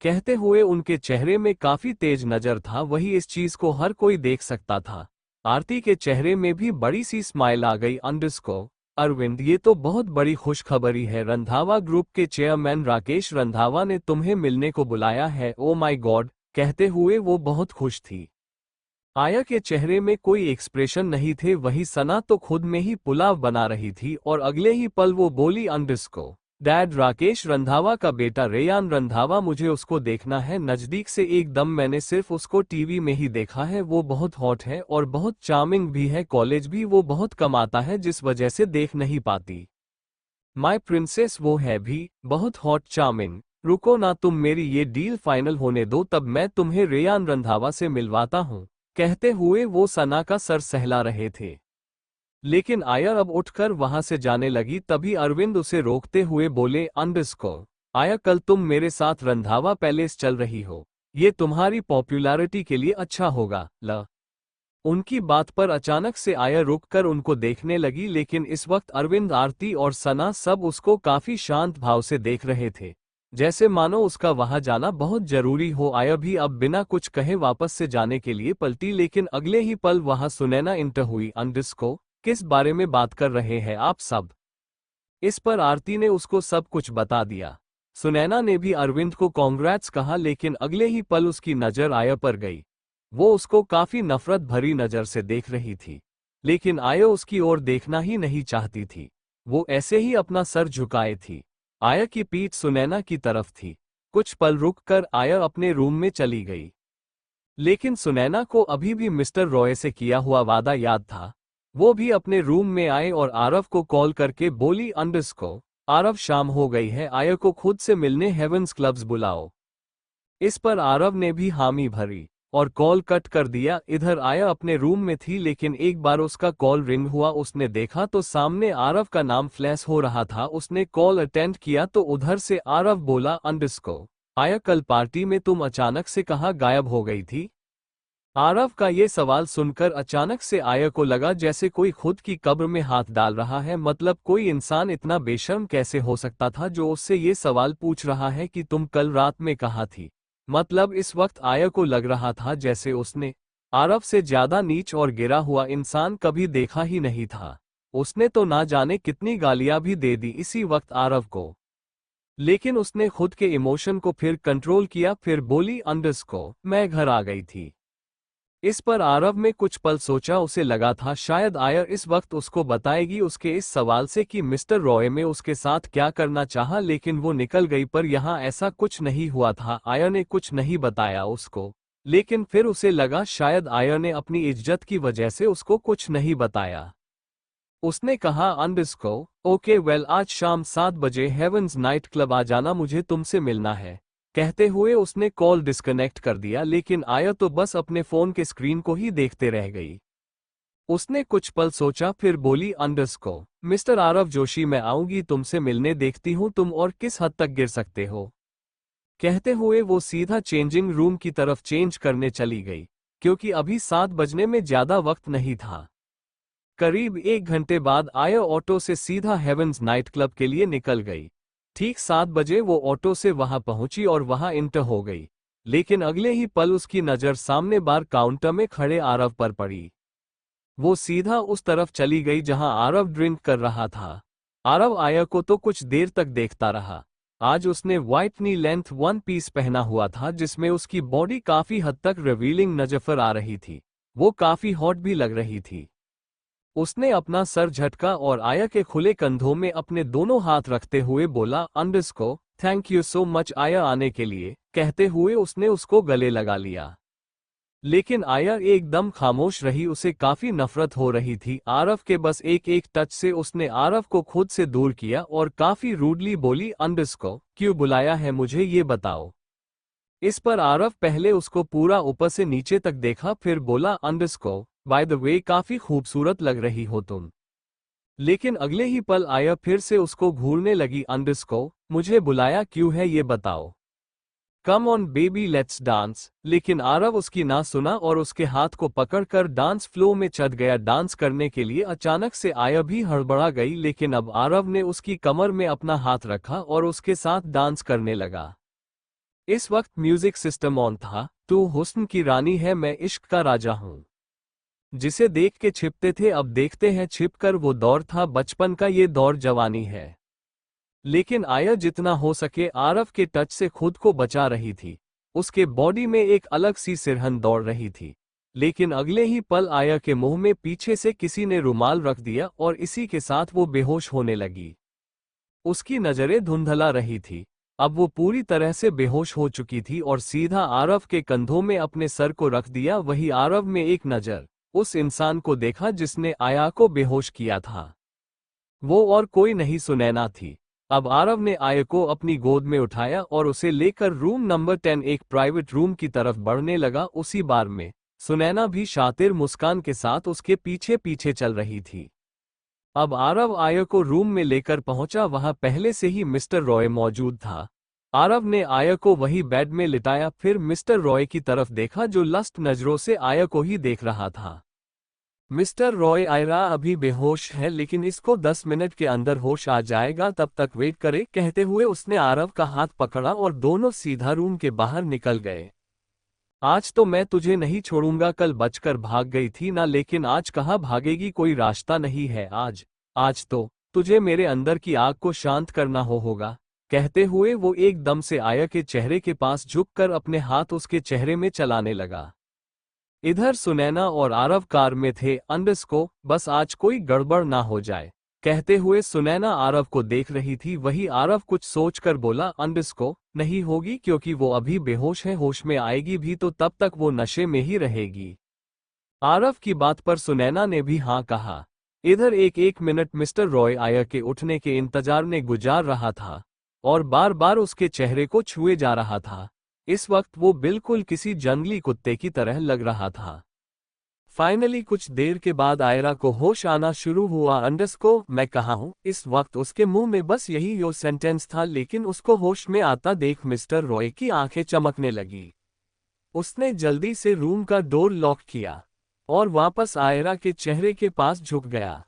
Speaker 1: कहते हुए उनके चेहरे में काफी तेज नजर था। वही इस चीज को हर कोई देख सकता था। आरती के चेहरे में भी बड़ी सी स्माइल आ गई। अंडस्को अरविंद, ये तो बहुत बड़ी खुशखबरी है। रंधावा ग्रुप के चेयरमैन राकेश रंधावा ने तुम्हें मिलने को बुलाया है। ओ माय गॉड, कहते हुए वो बहुत खुश थी। आया के चेहरे में कोई एक्सप्रेशन नहीं थे। वही सना तो खुद में ही पुलाव बना रही थी और अगले ही पल वो बोली, अंडस्को डैड, राकेश रंधावा का बेटा रेयान रंधावा, मुझे उसको देखना है नजदीक से एकदम। मैंने सिर्फ उसको टीवी में ही देखा है। वो बहुत हॉट है और बहुत चार्मिंग भी है। कॉलेज भी वो बहुत कमाता है जिस वजह से देख नहीं पाती। माय प्रिंसेस, वो है भी बहुत हॉट चार्मिंग। रुको ना तुम, मेरी ये डील फाइनल होने दो तब मैं तुम्हें रेयान रंधावा से मिलवाता हूँ। कहते हुए वो सना का सर सहला रहे थे लेकिन आया अब उठकर वहां से जाने लगी। तभी अरविंद उसे रोकते हुए बोले, अंडस्को आया, कल तुम मेरे साथ रंधावा पैलेस चल रही हो। ये तुम्हारी पॉपुलैरिटी के लिए अच्छा होगा। उनकी बात पर अचानक से आया रुककर उनको देखने लगी लेकिन इस वक्त अरविंद, आरती और सना सब उसको काफी शांत भाव से देख रहे थे, जैसे मानो उसका वहां जाना बहुत जरूरी हो। आया भी अब बिना कुछ कहे वापस से जाने के लिए पलटी लेकिन अगले ही पल वहां सुनैना इंटर हुई। अंडस्को किस बारे में बात कर रहे हैं आप सब? इस पर आरती ने उसको सब कुछ बता दिया। सुनैना ने भी अरविंद को कॉन्ग्रेट्स कहा लेकिन अगले ही पल उसकी नजर आया पर गई। वो उसको काफी नफरत भरी नजर से देख रही थी लेकिन आया उसकी ओर देखना ही नहीं चाहती थी। वो ऐसे ही अपना सर झुकाए थी। आया की पीठ सुनैना की तरफ थी। कुछ पल रुककर आया अपने रूम में चली गई लेकिन सुनैना को अभी भी मिस्टर रॉय से किया हुआ वादा याद था। वो भी अपने रूम में आए और आरव को कॉल करके बोली, अंडस्को आरव, शाम हो गई है, आया को खुद से मिलने हेवंस क्लब्स बुलाओ। इस पर आरव ने भी हामी भरी और कॉल कट कर दिया। इधर आया अपने रूम में थी लेकिन एक बार उसका कॉल रिंग हुआ। उसने देखा तो सामने आरव का नाम फ्लैश हो रहा था। उसने कॉल अटेंड किया तो उधर से आरव बोला, अंडस्को आया, कल पार्टी में तुम अचानक से कहाँ गायब हो गई थी? आरव का ये सवाल सुनकर अचानक से आया को लगा जैसे कोई खुद की कब्र में हाथ डाल रहा है। मतलब कोई इंसान इतना बेशर्म कैसे हो सकता था जो उससे ये सवाल पूछ रहा है कि तुम कल रात में कहाँ थी? मतलब इस वक्त आया को लग रहा था जैसे उसने आरव से ज्यादा नीच और गिरा हुआ इंसान कभी देखा ही नहीं था। उसने तो ना जाने कितनी गालियां भी दे दी इसी वक्त आरव को, लेकिन उसने खुद के इमोशन को फिर कंट्रोल किया। फिर बोली, अंडस्को मैं घर आ गई थी। इस पर आरव में कुछ पल सोचा। उसे लगा था शायद आया इस वक्त उसको बताएगी उसके इस सवाल से कि मिस्टर रॉय में उसके साथ क्या करना चाहा, लेकिन वो निकल गई। पर यहाँ ऐसा कुछ नहीं हुआ था। आया ने कुछ नहीं बताया उसको, लेकिन फिर उसे लगा शायद आया ने अपनी इज्जत की वजह से उसको कुछ नहीं बताया। उसने कहा, अंडस्को ओके वेल, आज शाम 7 बजे हेवंस नाइट क्लब आ जाना, मुझे तुमसे मिलना है। कहते हुए उसने कॉल डिस्कनेक्ट कर दिया लेकिन आया तो बस अपने फोन के स्क्रीन को ही देखते रह गई। उसने कुछ पल सोचा, फिर बोली, अंडरस्को मिस्टर आरव जोशी, मैं आऊंगी तुमसे मिलने, देखती हूं तुम और किस हद तक गिर सकते हो। कहते हुए वो सीधा चेंजिंग रूम की तरफ चेंज करने चली गई, क्योंकि अभी 7 बजने में ज्यादा वक्त नहीं था। करीब 1 घंटे बाद आया ऑटो से सीधा हेवंस नाइट क्लब के लिए निकल गई। ठीक 7 बजे वो ऑटो से वहां पहुंची और वहां इंटर हो गई, लेकिन अगले ही पल उसकी नजर सामने बार काउंटर में खड़े आरव पर पड़ी। वो सीधा उस तरफ चली गई जहां आरव ड्रिंक कर रहा था। आरव आया को तो कुछ देर तक देखता रहा। आज उसने white knee length one piece पहना हुआ था जिसमें उसकी बॉडी काफी हद तक रिवीलिंग नजर आ रही थी। वो काफी हॉट भी लग रही थी। उसने अपना सर झटका और आया के खुले कंधों में अपने दोनों हाथ रखते हुए बोला, अंडरस्को थैंक यू सो मच आया आने के लिए। कहते हुए उसने उसको गले लगा लिया। लेकिन आया एकदम खामोश रही, उसे काफी नफरत हो रही थी आरव के। बस एक एक टच से उसने आरव को खुद से दूर किया और काफी रूडली बोली, अंडरस्को क्यों बुलाया है मुझे ये बताओ। इस पर आरव पहले उसको पूरा ऊपर से नीचे तक देखा, फिर बोला, अंडरस्को बाय द वे काफी खूबसूरत लग रही हो तुम। लेकिन अगले ही पल आया फिर से उसको घूरने लगी, अंडरस्को मुझे बुलाया क्यों है ये बताओ। Come on baby let's dance. लेकिन आरव उसकी ना सुना और उसके हाथ को पकड़कर डांस फ्लो में चढ़ गया डांस करने के लिए। अचानक से आया भी हड़बड़ा गई, लेकिन अब आरव ने उसकी कमर में अपना हाथ रखा और उसके साथ डांस करने लगा। इस वक्त म्यूजिक सिस्टम ऑन था। तू हुस्न की रानी है, मैं इश्क का राजा हूं। जिसे देख के छिपते थे अब देखते हैं छिपकर। वो दौर था बचपन का, ये दौर जवानी है। लेकिन आया जितना हो सके आरव के टच से खुद को बचा रही थी। उसके बॉडी में एक अलग सी सिरहन दौड़ रही थी। लेकिन अगले ही पल आया के मुंह में पीछे से किसी ने रुमाल रख दिया और इसी के साथ वो बेहोश होने लगी। उसकी नजरें धुंधला रही थी। अब वो पूरी तरह से बेहोश हो चुकी थी और सीधा आरव के कंधों में अपने सर को रख दिया। वही आरव में एक नजर उस इंसान को देखा जिसने आया को बेहोश किया था। वो और कोई नहीं, सुनैना थी। अब आरव ने आया को अपनी गोद में उठाया और उसे लेकर रूम नंबर 10 एक प्राइवेट रूम की तरफ बढ़ने लगा। उसी बार में सुनैना भी शातिर मुस्कान के साथ उसके पीछे पीछे चल रही थी। अब आरव आया को रूम में लेकर पहुंचा। वहां पहले से ही मिस्टर रॉय मौजूद था। आरव ने आया को वही बेड में लिटाया, फिर मिस्टर रॉय की तरफ देखा जो लस्ट नजरों से आया को ही देख रहा था। मिस्टर रॉय, आयरा अभी बेहोश है लेकिन इसको 10 मिनट के अंदर होश आ जाएगा, तब तक वेट करे। कहते हुए उसने आरव का हाथ पकड़ा और दोनों सीधा रूम के बाहर निकल गए। आज तो मैं तुझे नहीं छोड़ूंगा। कल बचकर भाग गई थी ना, लेकिन आज कहाँ भागेगी, कोई रास्ता नहीं है। आज तो तुझे मेरे अंदर की आग को शांत करना होगा। कहते हुए वो एकदम से आया के चेहरे के पास झुककर अपने हाथ उसके चेहरे में चलाने लगा। इधर सुनैना और आरव कार में थे। अंडरस्को बस आज कोई गड़बड़ ना हो जाए। कहते हुए सुनैना आरव को देख रही थी। वही आरव कुछ सोचकर बोला, अंडरस्को नहीं होगी, क्योंकि वो अभी बेहोश है। होश में आएगी भी तो तब तक वो नशे में ही रहेगी। आरव की बात पर सुनैना ने भी हाँ कहा। इधर एक मिनट मिस्टर रॉय आया के उठने के इंतजार में गुजार रहा था और बार बार उसके चेहरे को छुए जा रहा था। इस वक्त वो बिल्कुल किसी जंगली कुत्ते की तरह लग रहा था। फाइनली कुछ देर के बाद आयरा को होश आना शुरू हुआ। अंडरस्को मैं कहाँ हूँ। इस वक्त उसके मुंह में बस यही यो सेंटेंस था, लेकिन उसको होश में आता देख मिस्टर रॉय की आंखें चमकने लगी। उसने जल्दी से रूम का डोर लॉक किया और वापस आयरा के चेहरे के पास झुक गया।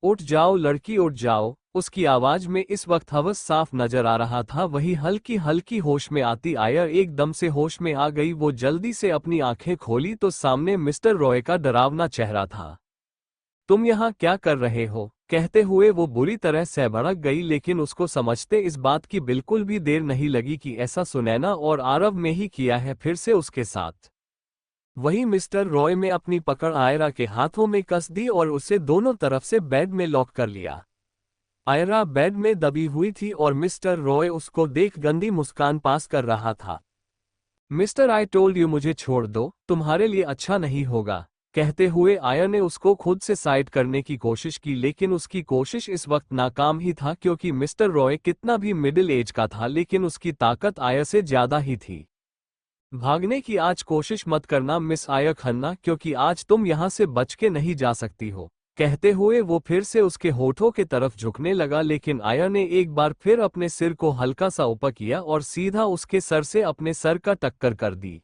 Speaker 1: उठ जाओ लड़की, उठ जाओ। उसकी आवाज में इस वक्त हवस साफ नजर आ रहा था। वही हल्की हल्की होश में आती आया एकदम से होश में आ गई। वो जल्दी से अपनी आंखें खोली तो सामने मिस्टर रॉय का डरावना चेहरा था। तुम यहाँ क्या कर रहे हो। कहते हुए वो बुरी तरह से भड़क गई, लेकिन उसको समझते इस बात की बिल्कुल भी देर नहीं लगी कि ऐसा सुनैना और आरव में ही किया है फिर से उसके साथ। वही मिस्टर रॉय में अपनी पकड़ आयरा के हाथों में कस दी और उसे दोनों तरफ से बेड में लॉक कर लिया। आयरा बेड में दबी हुई थी और मिस्टर रॉय उसको देख गंदी मुस्कान पास कर रहा था। मिस्टर आई टोल्ड यू, मुझे छोड़ दो, तुम्हारे लिए अच्छा नहीं होगा। कहते हुए आया ने उसको खुद से साइड करने की कोशिश की, लेकिन उसकी कोशिश इस वक्त नाकाम ही था, क्योंकि मिस्टर रॉय कितना भी मिडिल एज का था लेकिन उसकी ताकत आया से ज्यादा ही थी। भागने की आज कोशिश मत करना मिस आया खन्ना, क्योंकि आज तुम यहाँ से बच के नहीं जा सकती हो। कहते हुए वो फिर से उसके होठों के तरफ झुकने लगा, लेकिन आया ने एक बार फिर अपने सिर को हल्का सा ऊपर किया और सीधा उसके सर से अपने सर का टक्कर कर दी,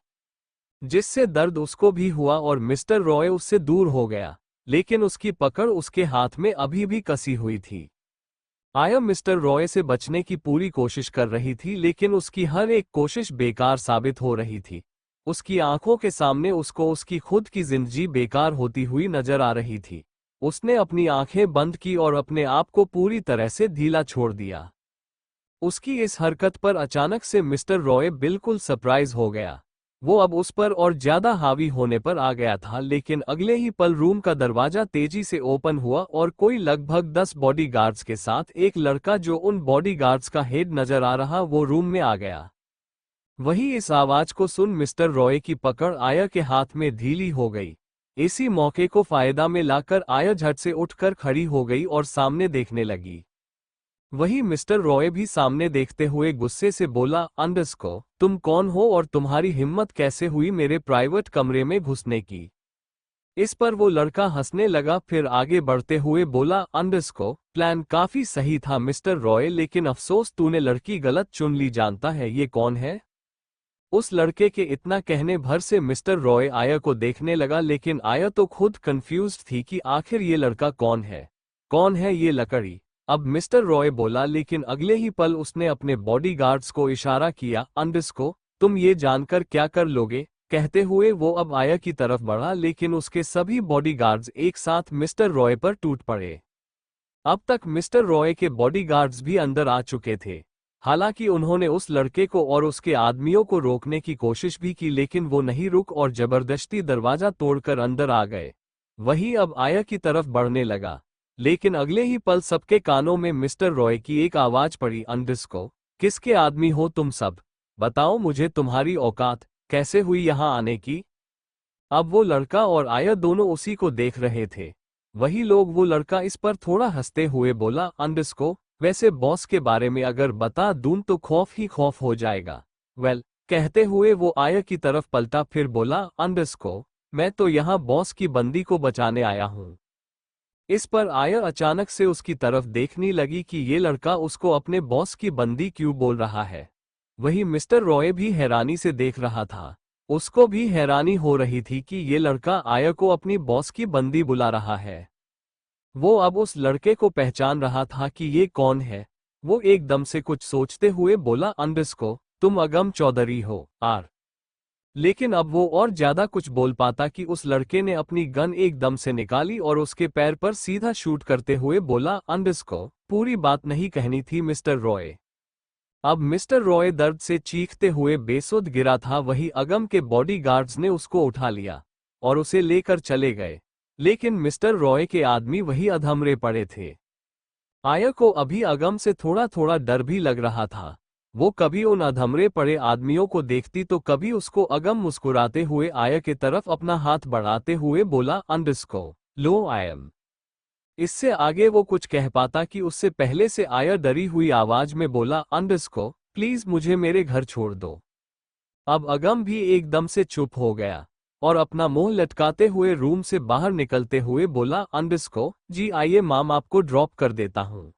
Speaker 1: जिससे दर्द उसको भी हुआ और मिस्टर रॉय उससे दूर हो गया, लेकिन उसकी पकड़ उसके हाथ में अभी भी कसी हुई थी। आया मिस्टर रॉय से बचने की पूरी कोशिश कर रही थी, लेकिन उसकी हर एक कोशिश बेकार साबित हो रही थी। उसकी आंखों के सामने उसको उसकी खुद की जिंदगी बेकार होती हुई नजर आ रही थी। उसने अपनी आंखें बंद की और अपने आप को पूरी तरह से ढीला छोड़ दिया। उसकी इस हरकत पर अचानक से मिस्टर रॉय बिल्कुल सरप्राइज हो गया। वो अब उस पर और ज्यादा हावी होने पर आ गया था, लेकिन अगले ही पल रूम का दरवाजा तेजी से ओपन हुआ और कोई लगभग 10 बॉडीगार्ड्स के साथ एक लड़का, जो उन बॉडीगार्ड्स का हेड नजर आ रहा, वो रूम में आ गया। वही इस आवाज को सुन मिस्टर रॉय की पकड़ आया के हाथ में ढीली हो गई। इसी मौके को फायदा में लाकर आया झट से उठकर खड़ी हो गई और सामने देखने लगी। वही मिस्टर रॉय भी सामने देखते हुए गुस्से से बोला, अंडरस्को, तुम कौन हो और तुम्हारी हिम्मत कैसे हुई मेरे प्राइवेट कमरे में घुसने की। इस पर वो लड़का हंसने लगा, फिर आगे बढ़ते हुए बोला, अंडरस्को, प्लान काफी सही था मिस्टर रॉय, लेकिन अफसोस तूने लड़की गलत चुन ली। जानता है ये कौन है? उस लड़के के इतना कहने भर से मिस्टर रॉय आया को देखने लगा, लेकिन आया तो खुद कंफ्यूज्ड थी कि आखिर ये लड़का कौन है। कौन है ये लकड़ी? अब मिस्टर रॉय बोला, लेकिन अगले ही पल उसने अपने बॉडीगार्ड्स को इशारा किया, अंडरस्को, तुम ये जानकर क्या कर लोगे? कहते हुए वो अब आया की तरफ बढ़ा, लेकिन उसके सभी बॉडीगार्ड्स एक साथ मिस्टर रॉय पर टूट पड़े। अब तक मिस्टर रॉय के बॉडीगार्ड्स भी अंदर आ चुके थे। हालांकि उन्होंने उस लड़के को और उसके आदमियों को रोकने की कोशिश भी की, लेकिन वो नहीं रुक और जबरदस्ती दरवाजा तोड़कर अंदर आ गए। वही अब आया की तरफ बढ़ने लगा, लेकिन अगले ही पल सबके कानों में मिस्टर रॉय की एक आवाज पड़ी, अंडरस्को, किसके आदमी हो तुम सब? बताओ मुझे तुम्हारी औकात कैसे हुई यहां आने की? अब वो लड़का और आया दोनों उसी को देख रहे थे। वही लोग वो लड़का इस पर थोड़ा हंसते हुए बोला, अंडरस्को, वैसे बॉस के बारे में अगर बता दूं तो खौफ ही खौफ हो जाएगा। वेल, कहते हुए वो आया की तरफ पलटा, फिर बोला, अंडरस्को, मैं तो यहाँ बॉस की बंदी को बचाने आया हूँ। इस पर आया अचानक से उसकी तरफ देखने लगी कि ये लड़का उसको अपने बॉस की बंदी क्यों बोल रहा है। वही मिस्टर रॉय भी हैरानी से देख रहा था। उसको भी हैरानी हो रही थी कि ये लड़का आया को अपनी बॉस की बंदी बुला रहा है। वो अब उस लड़के को पहचान रहा था कि ये कौन है। वो एकदम से कुछ सोचते हुए बोला, अंडरस्को, तुम अगम चौधरी हो आर। लेकिन अब वो और ज्यादा कुछ बोल पाता कि उस लड़के ने अपनी गन एकदम से निकाली और उसके पैर पर सीधा शूट करते हुए बोला, अंडरस्को, पूरी बात नहीं कहनी थी मिस्टर रॉय। अब मिस्टर रॉय दर्द से चीखते हुए बेसुध गिरा था। वही अगम के बॉडीगार्ड्स ने उसको उठा लिया और उसे लेकर चले गए, लेकिन मिस्टर रॉय के आदमी वही अधमरे पड़े थे। आया को अभी अगम से थोड़ा थोड़ा डर भी लग रहा था। वो कभी उन अधमरे पड़े आदमियों को देखती तो कभी उसको अगम मुस्कुराते हुए आया के तरफ अपना हाथ बढ़ाते हुए बोला, अंडरस्को, लो आई एम। इससे आगे वो कुछ कह पाता कि उससे पहले से आया डरी हुई आवाज में बोला, अंडरस्को, प्लीज मुझे मेरे घर छोड़ दो। अब अगम भी एकदम से चुप हो गया और अपना मुंह लटकाते हुए रूम से बाहर निकलते हुए बोला, अंडरस्को, जी आइए माम, आपको ड्रॉप कर देता हूं।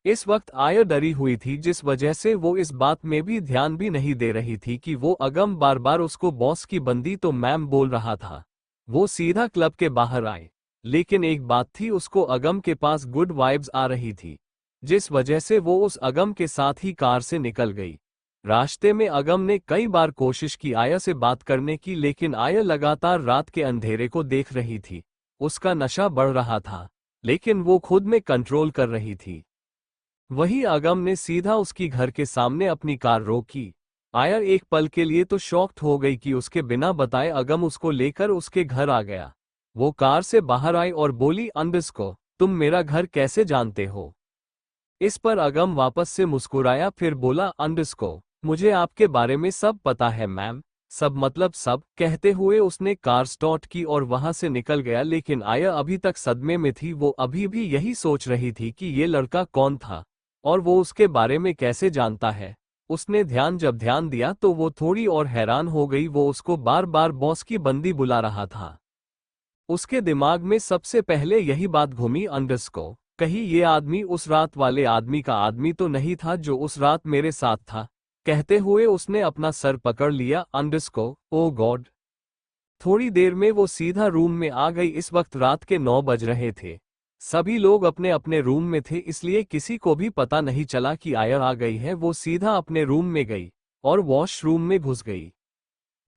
Speaker 1: इस वक्त आया डरी हुई थी, जिस वजह से वो इस बात में भी ध्यान भी नहीं दे रही थी कि वो अगम बार बार उसको बॉस की बंदी तो मैम बोल रहा था। वो सीधा क्लब के बाहर आए, लेकिन एक बात थी, उसको अगम के पास गुड वाइब्स आ रही थी, जिस वजह से वो उस अगम के साथ ही कार से निकल गई। रास्ते में अगम ने कई बार कोशिश की आया से बात करने की, लेकिन आया लगातार रात के अंधेरे को देख रही थी। उसका नशा बढ़ रहा था, लेकिन वो खुद में कंट्रोल कर रही थी। वही अगम ने सीधा उसकी घर के सामने अपनी कार रोकी। आया एक पल के लिए तो शॉक्ड हो गई कि उसके बिना बताए अगम उसको लेकर उसके घर आ गया। वो कार से बाहर आई और बोली, अंडरस्को, तुम मेरा घर कैसे जानते हो? इस पर अगम वापस से मुस्कुराया, फिर बोला, अंडरस्को, मुझे आपके बारे में सब पता है मैम। सब मतलब सब। कहते हुए उसने कार स्टार्ट की और वहां से निकल गया, लेकिन आया अभी तक सदमे में थी। वो अभी भी यही सोच रही थी कि ये लड़का कौन था और वो उसके बारे में कैसे जानता है। उसने जब ध्यान दिया तो वो थोड़ी और हैरान हो गई, वो उसको बार बार बॉस की बंदी बुला रहा था। उसके दिमाग में सबसे पहले यही बात घूमी, अंडरस्को कहीं ये आदमी उस रात वाले आदमी का आदमी तो नहीं था जो उस रात मेरे साथ था। कहते हुए उसने अपना सर पकड़ लिया, अंडरस्को, ओ गॉड। थोड़ी देर में वो सीधा रूम में आ गई। इस वक्त रात के 9 बज रहे थे। सभी लोग अपने अपने रूम में थे, इसलिए किसी को भी पता नहीं चला कि आया आ गई है। वो सीधा अपने रूम में गई और वॉशरूम में घुस गई।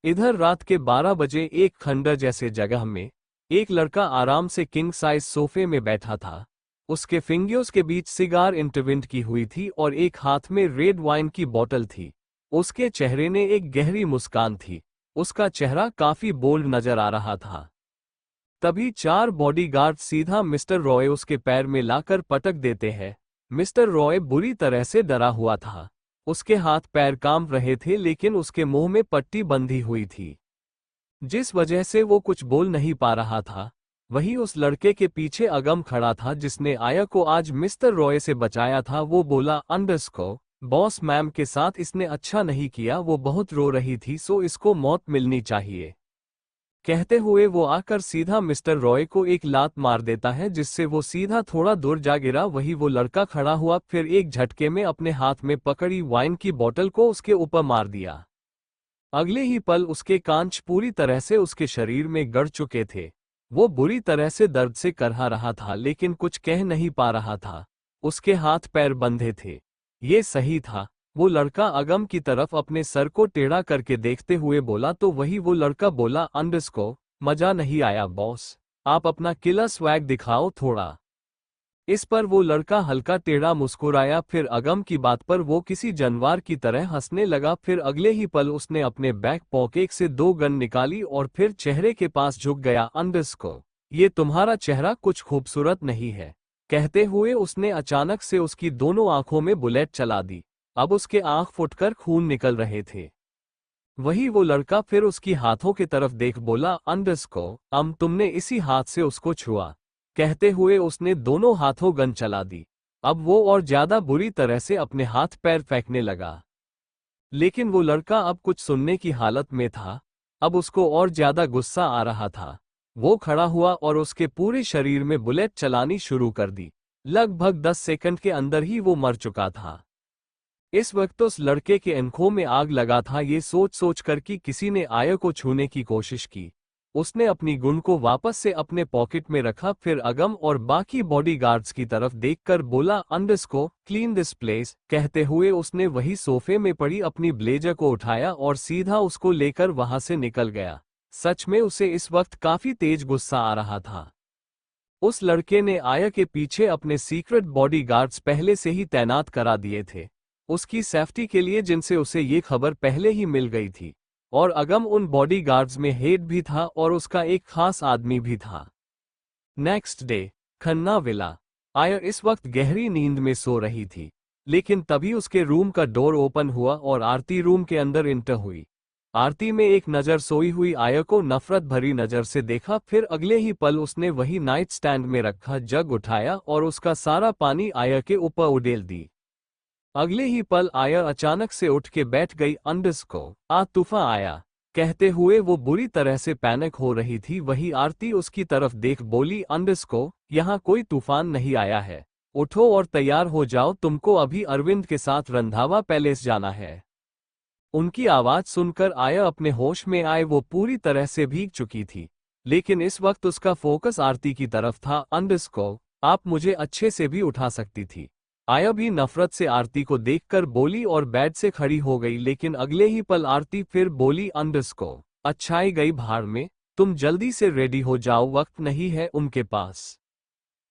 Speaker 1: इधर रात के 12 बजे एक खंडर जैसे जगह में एक लड़का आराम से किंग साइज सोफे में बैठा था। उसके फिंगर्स के बीच सिगार इंटरविंट की हुई थी और एक हाथ में रेड वाइन की बोतल थी। उसके चेहरे ने एक गहरी मुस्कान थी। उसका चेहरा काफी बोल्ड नजर आ रहा था। तभी 4 बॉडीगार्ड सीधा मिस्टर रॉय उसके पैर में लाकर पटक देते हैं। मिस्टर रॉय बुरी तरह से डरा हुआ था। उसके हाथ पैर कांप रहे थे, लेकिन उसके मुंह में पट्टी बंधी हुई थी, जिस वजह से वो कुछ बोल नहीं पा रहा था। वही उस लड़के के पीछे अगम खड़ा था जिसने आया को आज मिस्टर रॉय से बचाया था। वो बोला, अंडरस्को, बॉस मैम के साथ इसने अच्छा नहीं किया, वो बहुत रो रही थी, सो इसको मौत मिलनी चाहिए। कहते हुए वो आकर सीधा मिस्टर रॉय को एक लात मार देता है, जिससे वो सीधा थोड़ा दूर जा गिरा। वही वो लड़का खड़ा हुआ, फिर एक झटके में अपने हाथ में पकड़ी वाइन की बोतल को उसके ऊपर मार दिया। अगले ही पल उसके कांच पूरी तरह से उसके शरीर में गड़ चुके थे। वो बुरी तरह से दर्द से करहा रहा था, लेकिन कुछ कह नहीं पा रहा था। उसके हाथ पैर बंधे थे। ये सही था। वो लड़का अगम की तरफ अपने सर को टेढ़ा करके देखते हुए बोला। तो वही वो लड़का बोला, अंडरस्को, मजा नहीं आया बॉस, आप अपना किलर स्वैग दिखाओ थोड़ा। इस पर वो लड़का हल्का टेढ़ा मुस्कुराया। फिर अगम की बात पर वो किसी जानवर की तरह हंसने लगा। फिर अगले ही पल उसने अपने बैक पॉकेट से 2 गन निकाली और फिर चेहरे के पास झुक गया। अंडरस्को, ये तुम्हारा चेहरा कुछ खूबसूरत नहीं है। कहते हुए उसने अचानक से उसकी दोनों आंखों में बुलेट चला दी। अब उसके आंख फुटकर खून निकल रहे थे। वही वो लड़का फिर उसकी हाथों की तरफ देख बोला, अंडरस्को, तुमने इसी हाथ से उसको छुआ। कहते हुए उसने दोनों हाथों गन चला दी। अब वो और ज्यादा बुरी तरह से अपने हाथ पैर फेंकने लगा। लेकिन वो लड़का अब कुछ सुनने की हालत में था। अब उसको और ज्यादा गुस्सा आ रहा था। वो खड़ा हुआ और उसके पूरे शरीर में बुलेट चलानी शुरू कर दी। लगभग 10 सेकंड के अंदर ही वो मर चुका था। इस वक्त उस लड़के के आंखों में आग लगा था, ये सोच सोच कर कि किसी ने आया को छूने की कोशिश की। उसने अपनी गुन को वापस से अपने पॉकेट में रखा। फिर अगम और बाकी बॉडीगार्ड्स की तरफ देखकर बोला, अंडरस्को, क्लीन दिस प्लेस। कहते हुए उसने वही सोफे में पड़ी अपनी ब्लेजर को उठाया और सीधा उसको लेकर वहां से निकल गया। सच में उसे इस वक्त काफी तेज गुस्सा आ रहा था। उस लड़के ने आया के पीछे अपने सीक्रेट बॉडीगार्ड्स पहले से ही तैनात करा दिए थे, उसकी सेफ्टी के लिए, जिनसे उसे ये खबर पहले ही मिल गई थी। और अगम उन बॉडीगार्ड्स में हेड भी था और उसका एक खास आदमी भी था। Next day, Khanna villa. आया इस वक्त गहरी नींद में सो रही थी, लेकिन तभी उसके रूम का डोर ओपन हुआ और आरती रूम के अंदर इंटर हुई। आरती में एक नज़र सोई हुई आया को नफरत भरी नज़र से देखा। फिर अगले ही पल उसने वही नाइट स्टैंड में रखा जग उठाया और उसका सारा पानी आया के ऊपर उड़ेल दी। अगले ही पल आया अचानक से उठ के बैठ गई। अंडरस्को, तूफान आया। कहते हुए वो बुरी तरह से पैनिक हो रही थी। वही आरती उसकी तरफ देख बोली, अंडरस्को, यहाँ कोई तूफान नहीं आया है, उठो और तैयार हो जाओ, तुमको अभी अरविंद के साथ रंधावा पैलेस जाना है। उनकी आवाज सुनकर आया अपने होश में आए। वो पूरी तरह से भीग चुकी थी, लेकिन इस वक्त उसका फोकस आरती की तरफ था। अंडरस्को, आप मुझे अच्छे से भी उठा सकती थी। आया भी नफरत से आरती को देखकर बोली और बेड से खड़ी हो गई। लेकिन अगले ही पल आरती फिर बोली, अंडरस्को, अच्छाई गई भाड़ में, तुम जल्दी से रेडी हो जाओ, वक्त नहीं है उनके पास।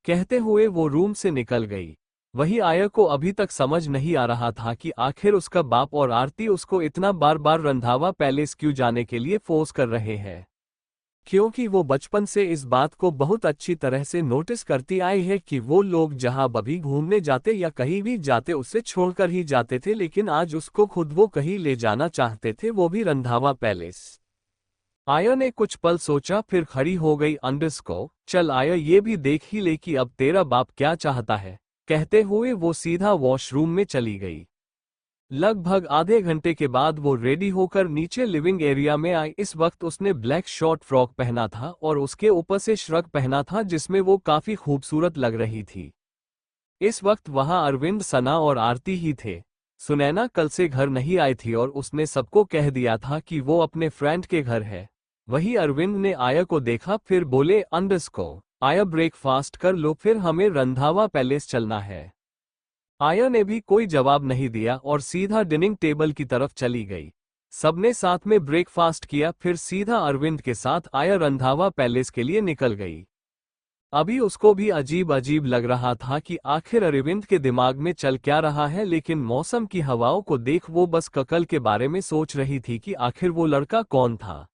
Speaker 1: कहते हुए वो रूम से निकल गई। वही आया को अभी तक समझ नहीं आ रहा था कि आखिर उसका बाप और आरती उसको इतना बार बार रंधावा पैलेस क्यों जाने के लिए फोर्स कर रहे हैं, क्योंकि वो बचपन से इस बात को बहुत अच्छी तरह से नोटिस करती आई है कि वो लोग जहां भी घूमने जाते या कहीं भी जाते उसे छोड़कर ही जाते थे, लेकिन आज उसको खुद वो कहीं ले जाना चाहते थे, वो भी रंधावा पैलेस। आया ने कुछ पल सोचा, फिर खड़ी हो गई। अंडरस्को, चल आया, ये भी देख ही ले कि अब तेरा बाप क्या चाहता है। कहते हुए वो सीधा वॉशरूम में चली गई। लगभग आधे घंटे के बाद वो रेडी होकर नीचे लिविंग एरिया में आई। इस वक्त उसने ब्लैक शॉर्ट फ्रॉक पहना था और उसके ऊपर से श्रग पहना था जिसमें वो काफी खूबसूरत लग रही थी। इस वक्त वहां अरविंद, सना और आरती ही थे। सुनैना कल से घर नहीं आई थी और उसने सबको कह दिया था कि वो अपने फ्रेंड के घर है। वही अरविंद ने आया को देखा, फिर बोले, अंडरस्को आया, ब्रेकफास्ट कर लो, फिर हमें रंधावा पैलेस चलना है। आया ने भी कोई जवाब नहीं दिया और सीधा डिनिंग टेबल की तरफ चली गई। सबने साथ में ब्रेकफास्ट किया, फिर सीधा अरविंद के साथ आया रंधावा पैलेस के लिए निकल गई। अभी उसको भी अजीब अजीब लग रहा था कि आखिर अरविंद के दिमाग में चल क्या रहा है, लेकिन मौसम की हवाओं को देख वो बस ककल के बारे में सोच रही थी कि आखिर वो लड़का कौन था।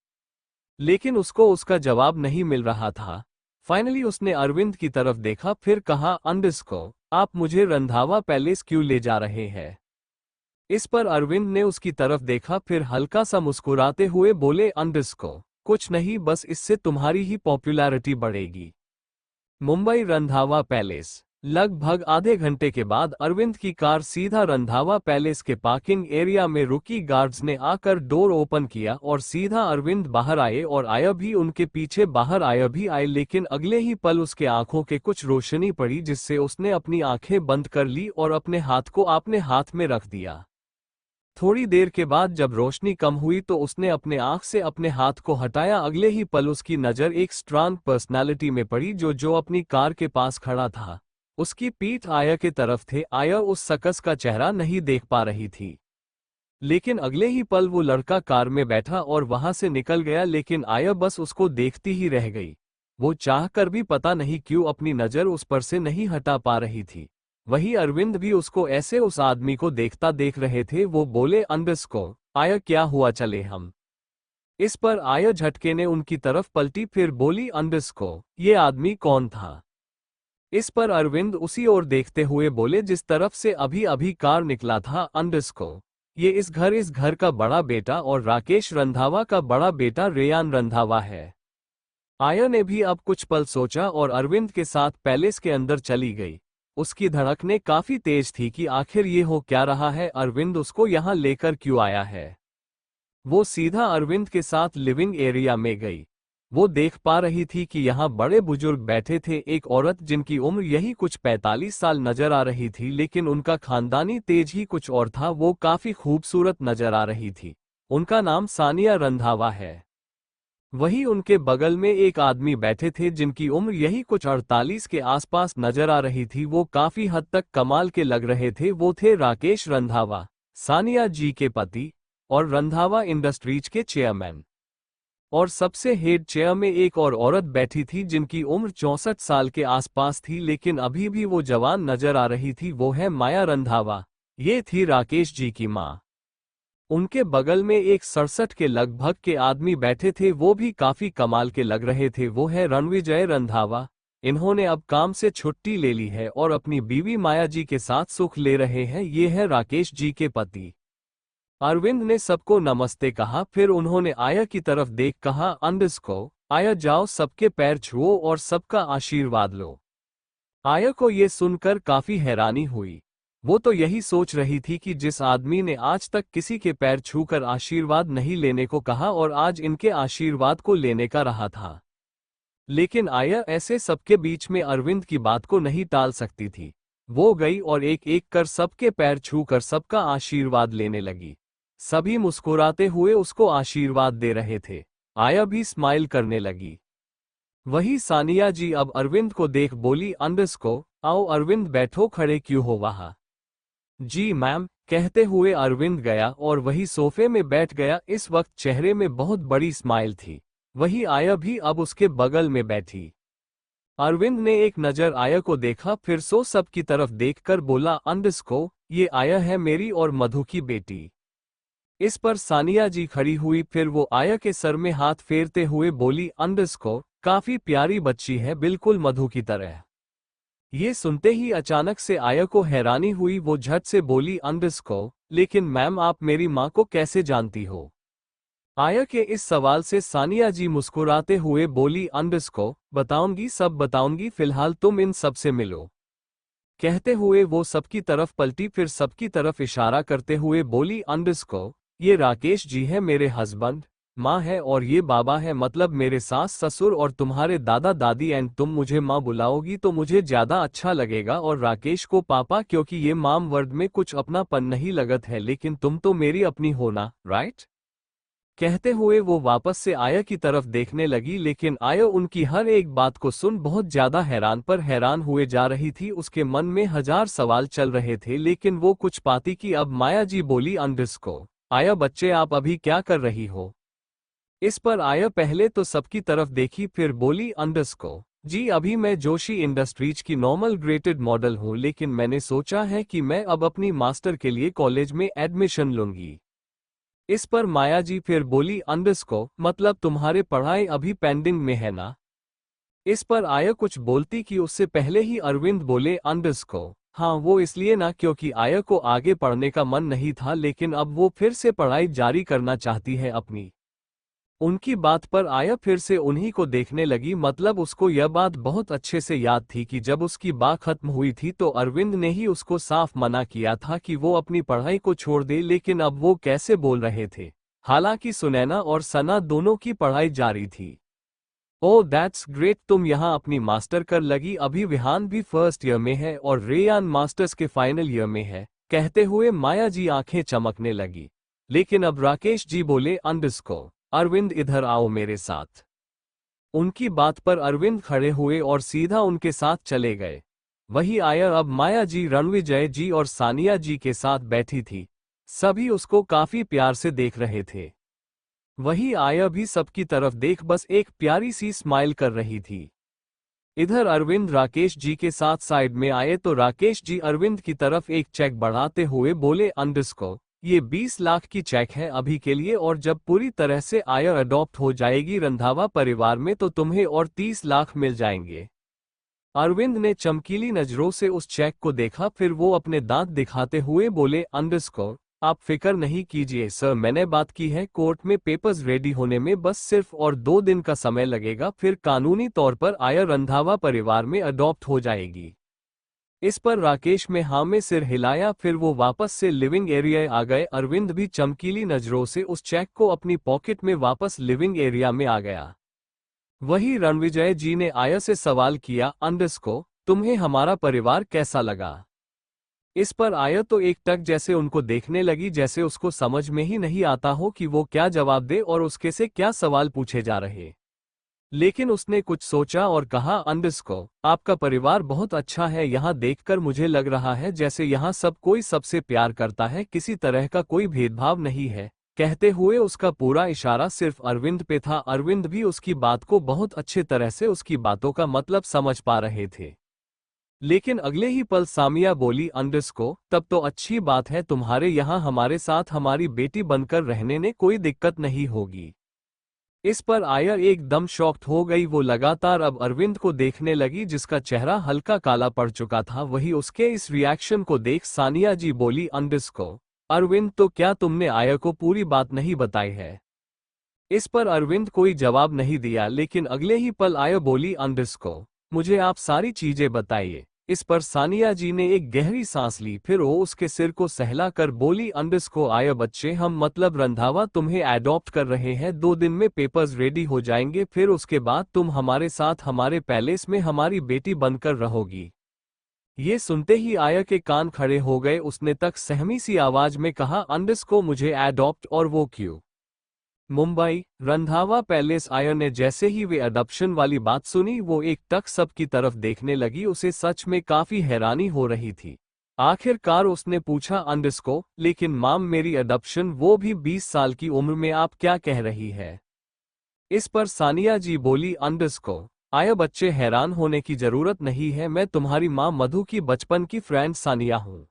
Speaker 1: लेकिन उसको उसका जवाब नहीं मिल रहा था। फाइनली उसने अरविंद की तरफ देखा, फिर कहा, अंडरस्को आप मुझे रंधावा पैलेस क्यों ले जा रहे हैं? इस पर अरविंद ने उसकी तरफ देखा, फिर हल्का सा मुस्कुराते हुए बोले, अंडरस्को कुछ नहीं, बस इससे तुम्हारी ही पॉपुलैरिटी बढ़ेगी। मुंबई रंधावा पैलेस। लगभग आधे घंटे के बाद अरविंद की कार सीधा रंधावा पैलेस के पार्किंग एरिया में रुकी। गार्ड्स ने आकर डोर ओपन किया और सीधा अरविंद बाहर आए और आया भी उनके पीछे बाहर आया भी आए, लेकिन अगले ही पल उसके आंखों के कुछ रोशनी पड़ी जिससे उसने अपनी आंखें बंद कर ली और अपने हाथ को अपने हाथ में रख दिया। थोड़ी देर के बाद जब रोशनी कम हुई तो उसने अपने आंख से अपने हाथ को हटाया। अगले ही पल उसकी नज़र एक स्ट्रांग पर्सनालिटी में पड़ी जो अपनी कार के पास खड़ा था। उसकी पीठ आया के तरफ थे। आया उस शख्स का चेहरा नहीं देख पा रही थी, लेकिन अगले ही पल वो लड़का कार में बैठा और वहां से निकल गया, लेकिन आया बस उसको देखती ही रह गई। वो चाहकर भी पता नहीं क्यों अपनी नज़र उस पर से नहीं हटा पा रही थी। वही अरविंद भी उसको ऐसे उस आदमी को देखता देख रहे थे। वो बोले, अंडरस्को आया, क्या हुआ, चले हम? इस पर आया झटके ने उनकी तरफ पलटी, फिर बोली, अंडरस्को ये आदमी कौन था? इस पर अरविंद उसी ओर देखते हुए बोले, जिस तरफ से अभी अभी कार निकला था। अंडरस्को ये इस घर का बड़ा बेटा और राकेश रंधावा का बड़ा बेटा रेयान रंधावा है। आया ने भी अब कुछ पल सोचा और अरविंद के साथ पैलेस के अंदर चली गई। उसकी धड़कनें काफी तेज थी कि आखिर ये हो क्या रहा है, अरविंद उसको यहाँ लेकर क्यों आया है। वो सीधा अरविंद के साथ लिविंग एरिया में गई। वो देख पा रही थी कि यहाँ बड़े बुजुर्ग बैठे थे। एक औरत जिनकी उम्र यही कुछ 45 साल नजर आ रही थी, लेकिन उनका खानदानी तेज ही कुछ और था। वो काफी खूबसूरत नजर आ रही थी। उनका नाम सानिया रंधावा है। वही उनके बगल में एक आदमी बैठे थे जिनकी उम्र यही कुछ 48 के आसपास नजर आ रही थी। वो काफी हद तक कमाल के लग रहे थे। वो थे राकेश रंधावा, सानिया जी के पति और रंधावा इंडस्ट्रीज के चेयरमैन। और सबसे हेड चेयर में एक और औरत बैठी थी जिनकी उम्र 64 साल के आसपास थी, लेकिन अभी भी वो जवान नजर आ रही थी। वो है माया रंधावा। ये थी राकेश जी की माँ। उनके बगल में एक 67 के लगभग के आदमी बैठे थे। वो भी काफी कमाल के लग रहे थे। वो है रणविजय रंधावा। इन्होंने अब काम से छुट्टी ले ली है और अपनी बीवी माया जी के साथ सुख ले रहे हैं। ये है राकेश जी के पति। अरविंद ने सबको नमस्ते कहा, फिर उन्होंने आया की तरफ देख कहा, अंडरस्को आया, जाओ सबके पैर छुओ और सबका आशीर्वाद लो। आया को ये सुनकर काफी हैरानी हुई। वो तो यही सोच रही थी कि जिस आदमी ने आज तक किसी के पैर छूकर आशीर्वाद नहीं लेने को कहा और आज इनके आशीर्वाद को लेने का रहा था, लेकिन आया ऐसे सबके बीच में अरविंद की बात को नहीं टाल सकती थी। वो गई और एक एक कर सबके पैर छूकर सबका आशीर्वाद लेने लगी। सभी मुस्कुराते हुए उसको आशीर्वाद दे रहे थे। आया भी स्माइल करने लगी। वही सानिया जी अब अरविंद को देख बोली, अंडरस्को आओ अरविंद, बैठो, खड़े क्यों हो वहां? जी मैम, कहते हुए अरविंद गया और वही सोफे में बैठ गया। इस वक्त चेहरे में बहुत बड़ी स्माइल थी। वही आया भी अब उसके बगल में बैठी। अरविंद ने एक नजर आया को देखा, फिर सो सब की तरफ देखकर बोला, अंडरस्को ये आया है मेरी और मधु की बेटी। इस पर सानिया जी खड़ी हुई, फिर वो आया के सर में हाथ फेरते हुए बोली, अंडरस्को काफी प्यारी बच्ची है, बिल्कुल मधु की तरह। ये सुनते ही अचानक से आया को हैरानी हुई। वो झट से बोली, अंडरस्को लेकिन मैम आप मेरी माँ को कैसे जानती हो? आया के इस सवाल से सानिया जी मुस्कुराते हुए बोली, अंडरस्को बताऊंगी, सब बताऊंगी, फिलहाल तुम इन सब से मिलो। कहते हुए वो सबकी तरफ पलटी, फिर सबकी तरफ इशारा करते हुए बोली, अंडरस्को, ये राकेश जी है, मेरे हस्बैंड, माँ है, और ये बाबा है, मतलब मेरे सास ससुर और तुम्हारे दादा दादी, एंड तुम मुझे माँ बुलाओगी तो मुझे ज्यादा अच्छा लगेगा, और राकेश को पापा, क्योंकि ये माम वर्ड में कुछ अपनापन नहीं लगत है, लेकिन तुम तो मेरी अपनी हो ना, राइट? कहते हुए वो वापस से आया की तरफ देखने लगी, लेकिन आया उनकी हर एक बात को सुन बहुत ज्यादा हैरान पर हैरान हुए जा रही थी। उसके मन में हजार सवाल चल रहे थे, लेकिन वो कुछ पाती कि अब माया जी बोली, अंडरस्को, आया बच्चे आप अभी क्या कर रही हो? इस पर आया पहले तो सबकी तरफ देखी, फिर बोली, अंडरस्को जी अभी मैं जोशी इंडस्ट्रीज की नॉर्मल ग्रेडेड मॉडल हूँ, लेकिन मैंने सोचा है कि मैं अब अपनी मास्टर के लिए कॉलेज में एडमिशन लूंगी। इस पर माया जी फिर बोली, अंडरस्को मतलब तुम्हारे पढ़ाई अभी पेंडिंग में है ना? इस पर आया कुछ बोलती कि उससे पहले ही अरविंद बोले, अंडरस्को हाँ वो इसलिए ना क्योंकि आया को आगे पढ़ने का मन नहीं था, लेकिन अब वो फिर से पढ़ाई जारी करना चाहती है अपनी। उनकी बात पर आया फिर से उन्हीं को देखने लगी, मतलब उसको यह बात बहुत अच्छे से याद थी कि जब उसकी बात खत्म हुई थी तो अरविंद ने ही उसको साफ मना किया था कि वो अपनी पढ़ाई को छोड़ दे, लेकिन अब वो कैसे बोल रहे थे, हालांकि सुनैना और सना दोनों की पढ़ाई जारी थी। ओह दैट्स ग्रेट, तुम यहाँ अपनी मास्टर कर लगी, अभी विहान भी फर्स्ट ईयर में है और रेयान मास्टर्स के फाइनल ईयर में है। कहते हुए माया जी आंखें चमकने लगी, लेकिन अब राकेश जी बोले, अंडरस्को अरविंद इधर आओ मेरे साथ। उनकी बात पर अरविंद खड़े हुए और सीधा उनके साथ चले गए। वही आया अब माया जी रणविजय जी और सानिया जी के साथ बैठी थी। सभी उसको काफी प्यार से देख रहे थे। वही आया भी सबकी तरफ देख बस एक प्यारी सी स्माइल कर रही थी। इधर अरविंद राकेश जी के साथ साइड में आए तो राकेश जी अरविंद की तरफ एक चेक बढ़ाते हुए बोले, अंडरस्को ये 20 लाख की चेक है अभी के लिए, और जब पूरी तरह से आया अडॉप्ट हो जाएगी रंधावा परिवार में तो तुम्हें और 30 लाख मिल जाएंगे। अरविंद ने चमकीली नजरों से उस चेक को देखा, फिर वो अपने दांत दिखाते हुए बोले, अंडरस्को आप फिक्र नहीं कीजिए सर, मैंने बात की है, कोर्ट में पेपर्स रेडी होने में बस सिर्फ और 2 दिन का समय लगेगा, फिर कानूनी तौर पर आया रंधावा परिवार में अडॉप्ट हो जाएगी। इस पर राकेश में हाँ में सिर हिलाया, फिर वो वापस से लिविंग एरिया आ गए। अरविंद भी चमकीली नजरों से उस चेक को अपनी पॉकेट में वापस लिविंग एरिया में आ गया। वही रणविजय जी ने आया से सवाल किया, अंडरस्को तुम्हें हमारा परिवार कैसा लगा? इस पर आया तो एक टक जैसे उनको देखने लगी, जैसे उसको समझ में ही नहीं आता हो कि वो क्या जवाब दे और उसके से क्या सवाल पूछे जा रहे। लेकिन उसने कुछ सोचा और कहा, अंडरस्को आपका परिवार बहुत अच्छा है, यहाँ देखकर मुझे लग रहा है जैसे यहाँ सब कोई सबसे प्यार करता है, किसी तरह का कोई भेदभाव नहीं है। कहते हुए उसका पूरा इशारा सिर्फ अरविंद पे था। अरविंद भी उसकी बात को बहुत अच्छे तरह से उसकी बातों का मतलब समझ पा रहे थे। लेकिन अगले ही पल सामिया बोली, अंडरस्को तब तो अच्छी बात है, तुम्हारे यहाँ हमारे साथ हमारी बेटी बनकर रहने में कोई दिक्कत नहीं होगी। इस पर आया एकदम शॉक्ड हो गई, वो लगातार अब अरविंद को देखने लगी जिसका चेहरा हल्का काला पड़ चुका था। वही उसके इस रिएक्शन को देख सानिया जी बोली, अंडरस्को अरविंद तो क्या तुमने आया को पूरी बात नहीं बताई है? इस पर अरविंद कोई जवाब नहीं दिया, लेकिन अगले ही पल आया बोली, अंडरस्को मुझे आप सारी चीजें बताइए। इस पर सानिया जी ने एक गहरी सांस ली, फिर वो उसके सिर को सहलाकर बोली, अंडरस्को आया बच्चे हम मतलब रंधावा तुम्हें एडॉप्ट कर रहे हैं, 2 दिन में पेपर्स रेडी हो जाएंगे, फिर उसके बाद तुम हमारे साथ हमारे पैलेस में हमारी बेटी बनकर रहोगी। ये सुनते ही आया के कान खड़े हो गए। उसने तक सहमी सी आवाज में कहा, अंडरस्को मुझे एडॉप्ट, और वो क्यों? मुंबई रंधावा पैलेस। आया ने जैसे ही वे अडॉप्शन वाली बात सुनी वो एक टक सबकी तरफ देखने लगी, उसे सच में काफी हैरानी हो रही थी। आखिरकार उसने पूछा, अंडरस्को लेकिन माम मेरी अडॉप्शन, वो भी 20 साल की उम्र में, आप क्या कह रही है? इस पर सानिया जी बोली, अंडरस्को आया बच्चे हैरान होने की जरूरत नहीं है, मैं तुम्हारी माँ मधु की बचपन की फ्रेंड सानिया हूँ।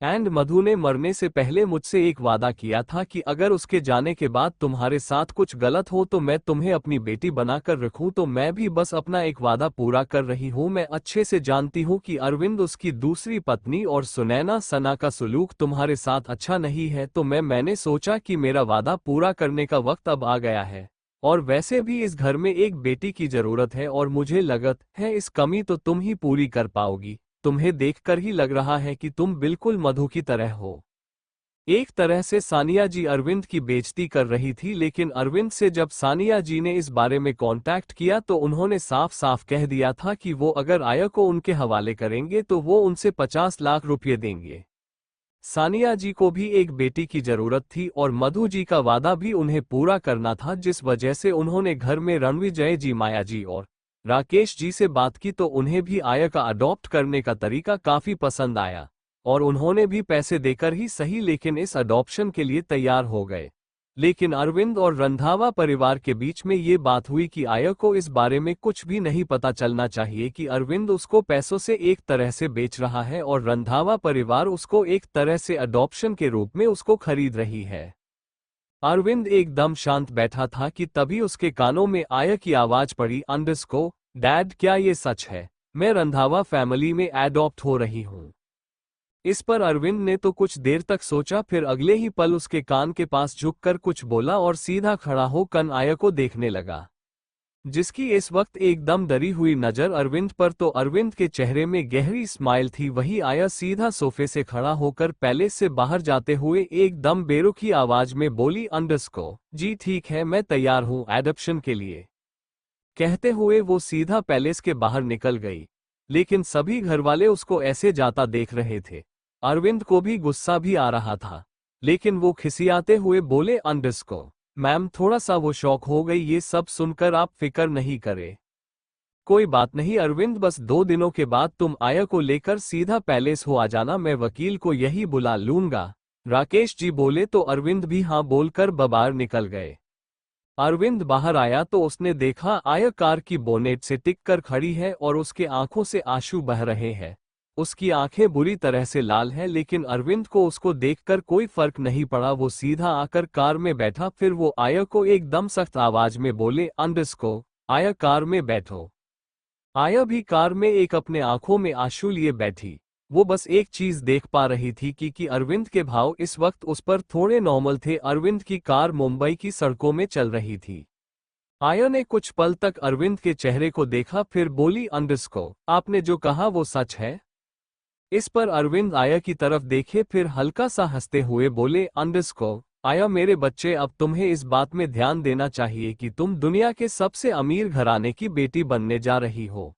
Speaker 1: एंड मधु ने मरने से पहले मुझसे एक वादा किया था कि अगर उसके जाने के बाद तुम्हारे साथ कुछ गलत हो तो मैं तुम्हें अपनी बेटी बनाकर रखूं, तो मैं भी बस अपना एक वादा पूरा कर रही हूं। मैं अच्छे से जानती हूं कि अरविंद उसकी दूसरी पत्नी और सुनैना सना का सलूक तुम्हारे साथ अच्छा नहीं है, तो मैंने सोचा कि मेरा वादा पूरा करने का वक्त अब आ गया है। और वैसे भी इस घर में एक बेटी की जरूरत है और मुझे लगत है इस कमी तो तुम ही पूरी कर पाओगी, तुम्हें देखकर ही लग रहा है कि तुम बिल्कुल मधु की तरह हो। एक तरह से सानिया जी अरविंद की बेइज्जती कर रही थी, लेकिन अरविंद से जब सानिया जी ने इस बारे में कांटेक्ट किया तो उन्होंने साफ साफ कह दिया था कि वो अगर आया को उनके हवाले करेंगे तो वो उनसे 50 लाख रुपये देंगे। सानिया जी को भी एक बेटी की जरूरत थी और मधु जी का वादा भी उन्हें पूरा करना था, जिस वजह से उन्होंने घर में रणविजय जी, माया जी और राकेश जी से बात की तो उन्हें भी आया का अडॉप्ट करने का तरीका काफी पसंद आया और उन्होंने भी पैसे देकर ही सही लेकिन इस अडॉप्शन के लिए तैयार हो गए। लेकिन अरविंद और रंधावा परिवार के बीच में ये बात हुई कि आया को इस बारे में कुछ भी नहीं पता चलना चाहिए कि अरविंद उसको पैसों से एक तरह से बेच रहा है और रंधावा परिवार उसको एक तरह से अडॉप्शन के रूप में उसको खरीद रही है। अरविंद एकदम शांत बैठा था कि तभी उसके कानों में आया की आवाज पड़ी, अंडरस्को डैड, क्या ये सच है? मैं रंधावा फैमिली में एडॉप्ट हो रही हूँ। इस पर अरविंद ने तो कुछ देर तक सोचा, फिर अगले ही पल उसके कान के पास झुककर कुछ बोला और सीधा खड़ा होकर आया को देखने लगा, जिसकी इस वक्त एकदम डरी हुई नजर अरविंद पर तो अरविंद के चेहरे में गहरी स्माइल थी। वही आया सीधा सोफे से खड़ा होकर पैलेस से बाहर जाते हुए एकदम बेरुखी आवाज में बोली, अंडरस्को जी ठीक है, मैं तैयार हूँ एडॉप्शन के लिए। कहते हुए वो सीधा पैलेस के बाहर निकल गई, लेकिन सभी घरवाले उसको ऐसे जाता देख रहे थे। अरविंद को भी गुस्सा भी आ रहा था, लेकिन वो खिसियाते हुए बोले, अंडरस्को मैम, थोड़ा सा वो शौक हो गई, ये सब सुनकर आप फिक्र नहीं करे। कोई बात नहीं अरविंद, बस 2 दिनों के बाद तुम आया को लेकर सीधा पैलेस हो आ जाना, मैं वकील को यही बुला लूंगा। राकेश जी बोले तो अरविंद भी हाँ बोलकर बाहर निकल गए। अरविंद बाहर आया तो उसने देखा आया कार की बोनेट से टिक कर खड़ी है और उसके आंखों से आंसू बह रहे हैं। उसकी आंखें बुरी तरह से लाल हैं, लेकिन अरविंद को उसको देखकर कोई फर्क नहीं पड़ा। वो सीधा आकर कार में बैठा, फिर वो आया को एकदम सख्त आवाज में बोले, अंडरस्को आया कार में बैठो। आया भी कार में एक अपने आंखों में आंसू लिए बैठी। वो बस एक चीज देख पा रही थी कि अरविंद के भाव इस वक्त उस पर थोड़े नॉर्मल थे। अरविंद की कार मुंबई की सड़कों में चल रही थी। आया ने कुछ पल तक अरविंद के चेहरे को देखा, फिर बोली, अंडरस्को आपने जो कहा वो सच है? इस पर अरविंद आया की तरफ देखे, फिर हल्का सा हंसते हुए बोले, अंडरस्को आया मेरे बच्चे, अब तुम्हें इस बात में ध्यान देना चाहिए कि तुम दुनिया के सबसे अमीर घराने की बेटी बनने जा रही हो।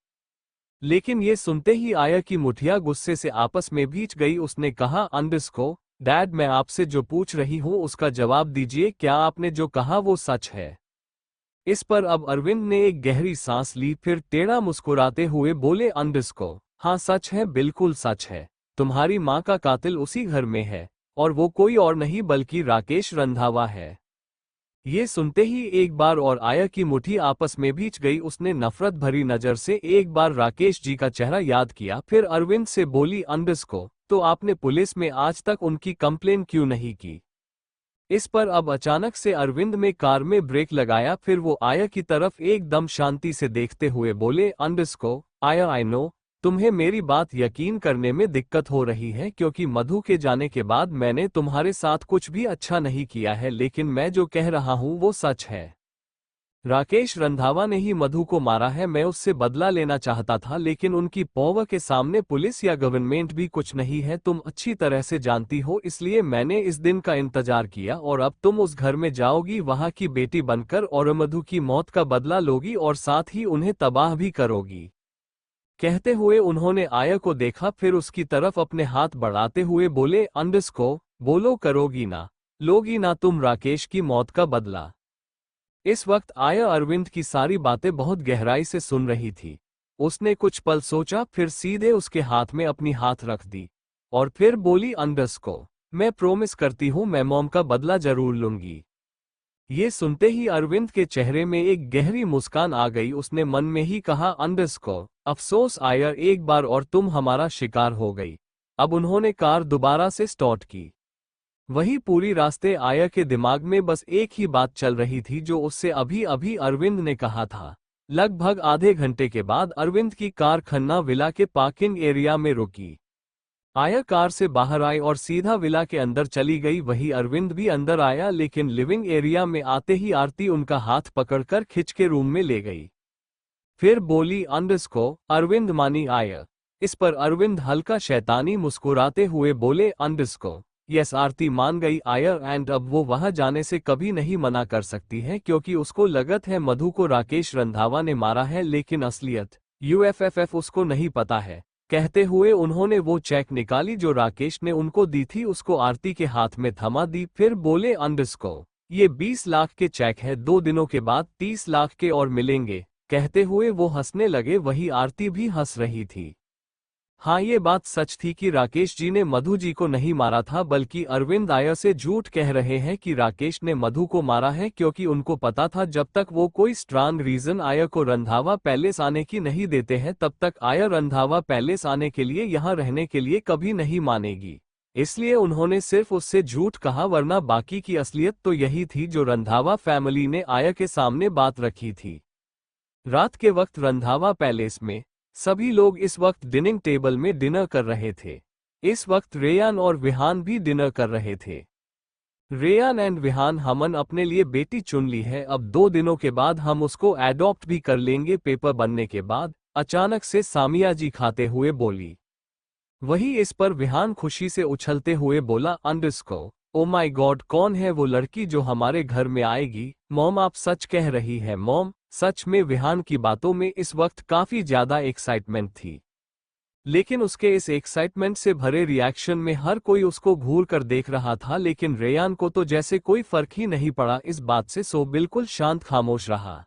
Speaker 1: लेकिन ये सुनते ही आया की मुठिया गुस्से से आपस में भींच गई। उसने कहा, अंडरस्को डैड, मैं आपसे जो पूछ रही हूँ उसका जवाब दीजिए, क्या आपने जो कहा वो सच है? इस पर अब अरविंद ने एक गहरी सांस ली, फिर टेढ़ा मुस्कुराते हुए बोले, अंडरस्को हाँ सच है, बिल्कुल सच है। तुम्हारी माँ का कातिल उसी घर में है और वो कोई और नहीं बल्कि राकेश रंधावा है। ये सुनते ही एक बार और आया की मुट्ठी आपस में भींच गई। उसने नफरत भरी नजर से एक बार राकेश जी का चेहरा याद किया, फिर अरविंद से बोली, अंडरस्को तो आपने पुलिस में आज तक उनकी कंप्लेन क्यों नहीं की? इस पर अब अचानक से अरविंद में कार में ब्रेक लगाया, फिर वो आया की तरफ एकदम शांति से देखते हुए बोले, अंडरस्को आया, आई नो तुम्हें मेरी बात यकीन करने में दिक्कत हो रही है, क्योंकि मधु के जाने के बाद मैंने तुम्हारे साथ कुछ भी अच्छा नहीं किया है, लेकिन मैं जो कह रहा हूं वो सच है। राकेश रंधावा ने ही मधु को मारा है। मैं उससे बदला लेना चाहता था, लेकिन उनकी पौवा के सामने पुलिस या गवर्नमेंट भी कुछ नहीं है, तुम अच्छी तरह से जानती हो। इसलिए मैंने इस दिन का इंतजार किया और अब तुम उस घर में जाओगी, वहां की बेटी बनकर, और मधु की मौत का बदला लोगी और साथ ही उन्हें तबाह भी करोगी। कहते हुए उन्होंने आया को देखा, फिर उसकी तरफ अपने हाथ बढ़ाते हुए बोले, अंडरस्को बोलो, करोगी ना, लोगी ना तुम राकेश की मौत का बदला? इस वक्त आया अरविंद की सारी बातें बहुत गहराई से सुन रही थी। उसने कुछ पल सोचा, फिर सीधे उसके हाथ में अपनी हाथ रख दी और फिर बोली, अंडरस्को मैं प्रॉमिस करती हूं मैं मॉम का बदला जरूर लूंगी। ये सुनते ही अरविंद के चेहरे में एक गहरी मुस्कान आ गई। उसने मन में ही कहा, अंडरस्को अफसोस आया, एक बार और तुम हमारा शिकार हो गई। अब उन्होंने कार दोबारा से स्टार्ट की। वही पूरी रास्ते आया के दिमाग में बस एक ही बात चल रही थी, जो उससे अभी अभी अरविंद ने कहा था। लगभग आधे घंटे के बाद अरविंद की कार खन्ना विला के पार्किंग एरिया में रुकी। आया कार से बाहर आई और सीधा विला के अंदर चली गई। वही अरविंद भी अंदर आया, लेकिन लिविंग एरिया में आते ही आरती उनका हाथ पकड़कर खिंच के रूम में ले गई। फिर बोली, अंडरस्को अरविंद मानी आया, इस पर अरविंद हल्का शैतानी मुस्कुराते हुए बोले, अंडरस्को यस। आरती मान गई आयर एंड अब वो वहां जाने से कभी नहीं मना कर सकती है क्योंकि उसको लगत है मधु को राकेश रंधावा ने मारा है, लेकिन असलियत यूएफएफएफ उसको नहीं पता है। कहते हुए उन्होंने वो चेक निकाली जो राकेश ने उनको दी थी, उसको आरती के हाथ में थमा दी। फिर बोले, अंडरस्को ये 20 लाख के चेक है, 2 दिनों के बाद 30 लाख के और मिलेंगे। कहते हुए वो हंसने लगे, वही आरती भी हंस रही थी। हाँ, ये बात सच थी कि राकेश जी ने मधु जी को नहीं मारा था, बल्कि अरविंद आया से झूठ कह रहे हैं कि राकेश ने मधु को मारा है, क्योंकि उनको पता था जब तक वो कोई स्ट्रांग रीजन आया को रंधावा पैलेस आने की नहीं देते हैं तब तक आया रंधावा पैलेस आने के लिए यहाँ रहने के लिए कभी नहीं मानेगी। इसलिए उन्होंने सिर्फ उससे झूठ कहा, वरना बाकी की असलियत तो यही थी जो रंधावा फैमिली ने आया के सामने बात रखी थी। रात के वक्त रंधावा पैलेस में सभी लोग इस वक्त डिनिंग टेबल में डिनर कर रहे थे। इस वक्त रेयान और विहान भी डिनर कर रहे थे। रेयान एंड विहान, हमन अपने लिए बेटी चुन ली है, अब 2 दिनों के बाद हम उसको एडॉप्ट भी कर लेंगे पेपर बनने के बाद, अचानक से सामिया जी खाते हुए बोली। वही इस पर विहान खुशी से उछलते हुए बोला, अंडरस्को ओ माय गॉड, कौन है वो लड़की जो हमारे घर में आएगी? मॉम आप सच कह रही है मॉम? सच में विहान की बातों में इस वक्त काफी ज्यादा एक्साइटमेंट थी, लेकिन उसके इस एक्साइटमेंट से भरे रिएक्शन में हर कोई उसको घूर कर देख रहा था, लेकिन रेयान को तो जैसे कोई फर्क ही नहीं पड़ा इस बात से, सो बिल्कुल शांत खामोश रहा।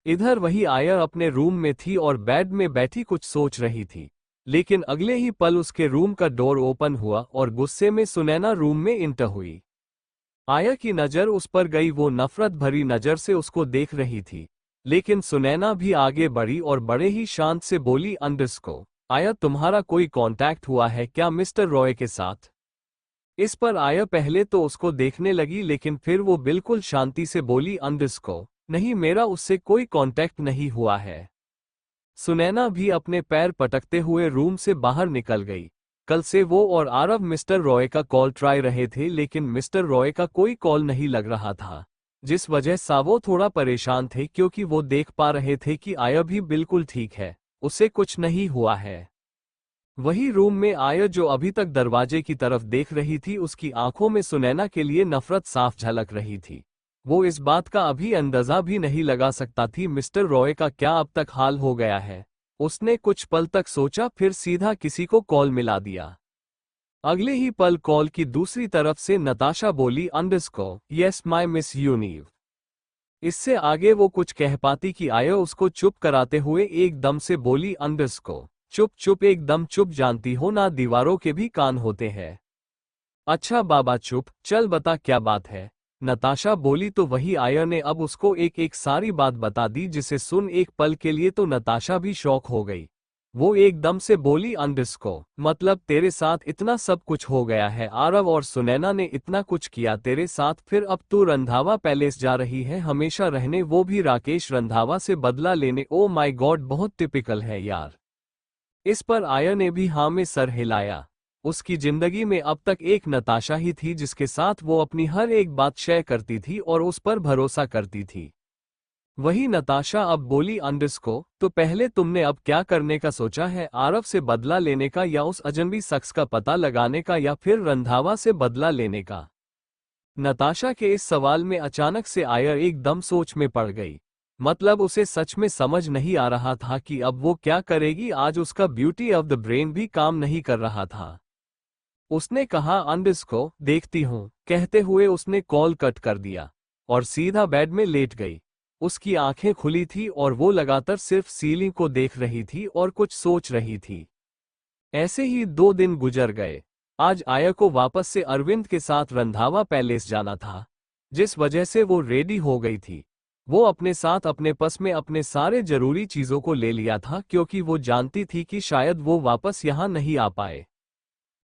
Speaker 1: इधर वही आया अपने रूम में थी और बेड में बैठी कुछ सोच रही थी, लेकिन अगले ही पल उसके रूम का डोर ओपन हुआ और गुस्से में सुनैना रूम में इंटर हुई। आया की नजर उस पर गई, वो नफरत भरी नजर से उसको देख रही थी, लेकिन सुनैना भी आगे बढ़ी और बड़े ही शांत से बोली, अंडरस्को आया तुम्हारा कोई कांटेक्ट हुआ है क्या मिस्टर रॉय के साथ? इस पर आया पहले तो उसको देखने लगी, लेकिन फिर वो बिल्कुल शांति से बोली, अंडरस्को नहीं, मेरा उससे कोई कांटेक्ट नहीं हुआ है। सुनैना भी अपने पैर पटकते हुए रूम से बाहर निकल गई। कल से वो और आरव मिस्टर रॉय का कॉल ट्राई रहे थे, लेकिन मिस्टर रॉय का कोई कॉल नहीं लग रहा था, जिस वजह से वो थोड़ा परेशान थे, क्योंकि वो देख पा रहे थे कि आया भी बिल्कुल ठीक है, उसे कुछ नहीं हुआ है। वही रूम में आया जो अभी तक दरवाजे की तरफ देख रही थी, उसकी आंखों में सुनैना के लिए नफरत साफ झलक रही थी। वो इस बात का अभी अंदाजा भी नहीं लगा सकता थी मिस्टर रॉय का क्या अब तक हाल हो गया है। उसने कुछ पल तक सोचा, फिर सीधा किसी को कॉल मिला दिया। अगले ही पल कॉल की दूसरी तरफ से नताशा बोली, अंडरस्को यस माय मिस यूनिव। इससे आगे वो कुछ कह पाती कि आया उसको चुप कराते हुए एकदम से बोली, अंडरस्को चुप चुप, एकदम चुप, जानती हो ना दीवारों के भी कान होते हैं। अच्छा बाबा चुप, चल बता क्या बात है, नताशा बोली। तो वही आया ने अब उसको एक एक सारी बात बता दी, जिसे सुन एक पल के लिए तो नताशा भी शॉक हो गई। वो एकदम से बोली, अंडरस्को मतलब तेरे साथ इतना सब कुछ हो गया है, आरव और सुनैना ने इतना कुछ किया तेरे साथ, फिर अब तू रंधावा पैलेस जा रही है हमेशा रहने, वो भी राकेश रंधावा से बदला लेने। ओ माय गॉड, बहुत टिपिकल है यार। इस पर आया ने भी हाँ में सर हिलाया। उसकी जिंदगी में अब तक एक नताशा ही थी जिसके साथ वो अपनी हर एक बात शेयर करती थी और उस पर भरोसा करती थी। वही नताशा अब बोली, अंडरस्को तो पहले तुमने अब क्या करने का सोचा है, आरव से बदला लेने का या उस अजनबी शख्स का पता लगाने का या फिर रंधावा से बदला लेने का? नताशा के इस सवाल में अचानक से आया एकदम सोच में पड़ गई। मतलब उसे सच में समझ नहीं आ रहा था कि अब वो क्या करेगी। आज उसका ब्यूटी ऑफ द ब्रेन भी काम नहीं कर रहा था। उसने कहा, अंडरस्को देखती हूँ, कहते हुए उसने कॉल कट कर दिया और सीधा बेड में लेट गई। उसकी आंखें खुली थी और वो लगातार सिर्फ सीलिंग को देख रही थी और कुछ सोच रही थी। ऐसे ही 2 दिन गुजर गए। आज आया को वापस से अरविंद के साथ रंधावा पैलेस जाना था, जिस वजह से वो रेडी हो गई थी। वो अपने साथ अपने पर्स में अपने सारे जरूरी चीजों को ले लिया था, क्योंकि वो जानती थी कि शायद वो वापस यहाँ नहीं आ पाए।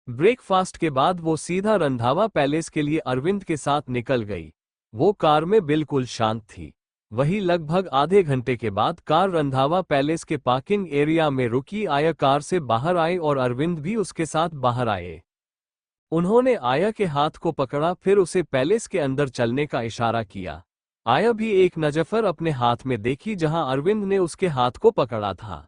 Speaker 1: ब्रेकफास्ट के बाद वो सीधा रंधावा पैलेस के लिए अरविंद के साथ निकल गई। वो कार में बिल्कुल शांत थी। वही लगभग आधे घंटे के बाद कार रंधावा पैलेस के पार्किंग एरिया में रुकी। आया कार से बाहर आए और अरविंद भी उसके साथ बाहर आए। उन्होंने आया के हाथ को पकड़ा, फिर उसे पैलेस के अंदर चलने का इशारा किया। आया भी एक नजर अपने हाथ में देखी जहां अरविंद ने उसके हाथ को पकड़ा था।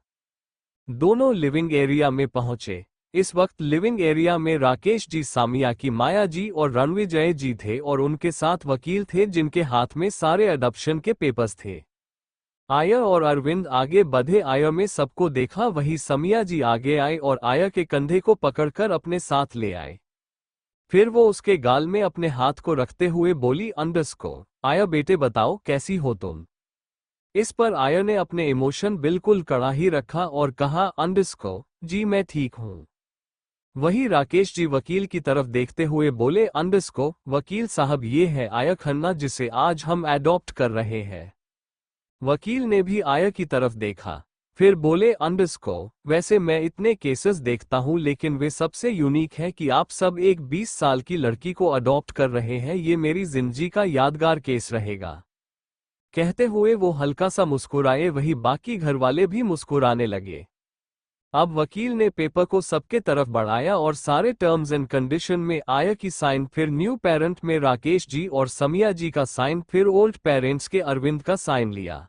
Speaker 1: दोनों लिविंग एरिया में पहुंचे। इस वक्त लिविंग एरिया में राकेश जी, सामिया की माया जी और रणविजय जी थे और उनके साथ वकील थे जिनके हाथ में सारे अडॉप्शन के पेपर्स थे। आया और अरविंद आगे बढ़े। आया में सबको देखा, वही समिया जी आगे आए और आया के कंधे को पकड़कर अपने साथ ले आए। फिर वो उसके गाल में अपने हाथ को रखते हुए बोली, अंडरस्को, आया बेटे बताओ कैसी हो तुम। इस पर आया ने अपने इमोशन बिल्कुल कड़ा ही रखा और कहा, अंडरस्को जी मैं ठीक हूँ। वही राकेश जी वकील की तरफ देखते हुए बोले, अंडरस्को वकील साहब ये है आया खन्ना जिसे आज हम एडॉप्ट कर रहे हैं। वकील ने भी आया की तरफ देखा, फिर बोले, अंडरस्को वैसे मैं इतने केसेस देखता हूं लेकिन वे सबसे यूनिक है कि आप सब एक 20 साल की लड़की को अडॉप्ट कर रहे हैं, ये मेरी जिंदगी का यादगार केस रहेगा। कहते हुए वो हल्का सा मुस्कुराए, वही बाकी घरवाले भी मुस्कुराने लगे। अब वकील ने पेपर को सबके तरफ बढ़ाया और सारे टर्म्स एंड कंडीशन में आया की साइन, फिर न्यू पेरेंट में राकेश जी और समिया जी का साइन, फिर ओल्ड पेरेंट्स के अरविंद का साइन लिया।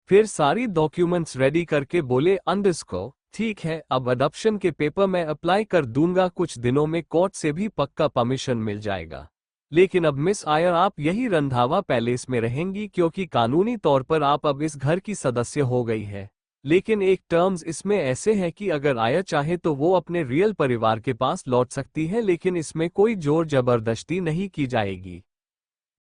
Speaker 1: फिर सारी डॉक्यूमेंट्स रेडी करके बोले, अंडरस्को ठीक है, अब अडॉप्शन के पेपर मैं अप्लाई कर दूंगा, कुछ दिनों में कोर्ट से भी पक्का परमिशन मिल जाएगा। लेकिन अब मिस आया आप यही रंधावा पैलेस में रहेंगी क्योंकि कानूनी तौर पर आप अब इस घर की सदस्य हो गई है। लेकिन एक टर्म्स इसमें ऐसे हैं कि अगर आया चाहे तो वो अपने रियल परिवार के पास लौट सकती है, लेकिन इसमें कोई जोर जबरदस्ती नहीं की जाएगी।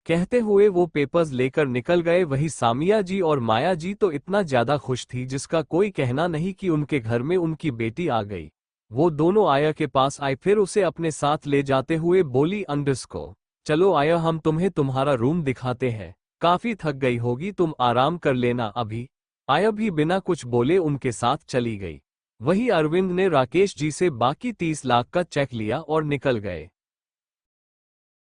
Speaker 1: कहते हुए वो पेपर्स लेकर निकल गए। वही सामिया जी और माया जी तो इतना ज्यादा खुश थी जिसका कोई कहना नहीं कि उनके घर में उनकी बेटी आ गई। वो दोनों आया के पास आए, फिर उसे अपने साथ ले जाते हुए बोली, अंडरस्को चलो आया हम तुम्हें तुम्हारा रूम दिखाते हैं, काफी थक गई होगी, तुम आराम कर लेना अभी। आया भी बिना कुछ बोले उनके साथ चली गई। वही अरविंद ने राकेश जी से बाकी 30 लाख का चेक लिया और निकल गए।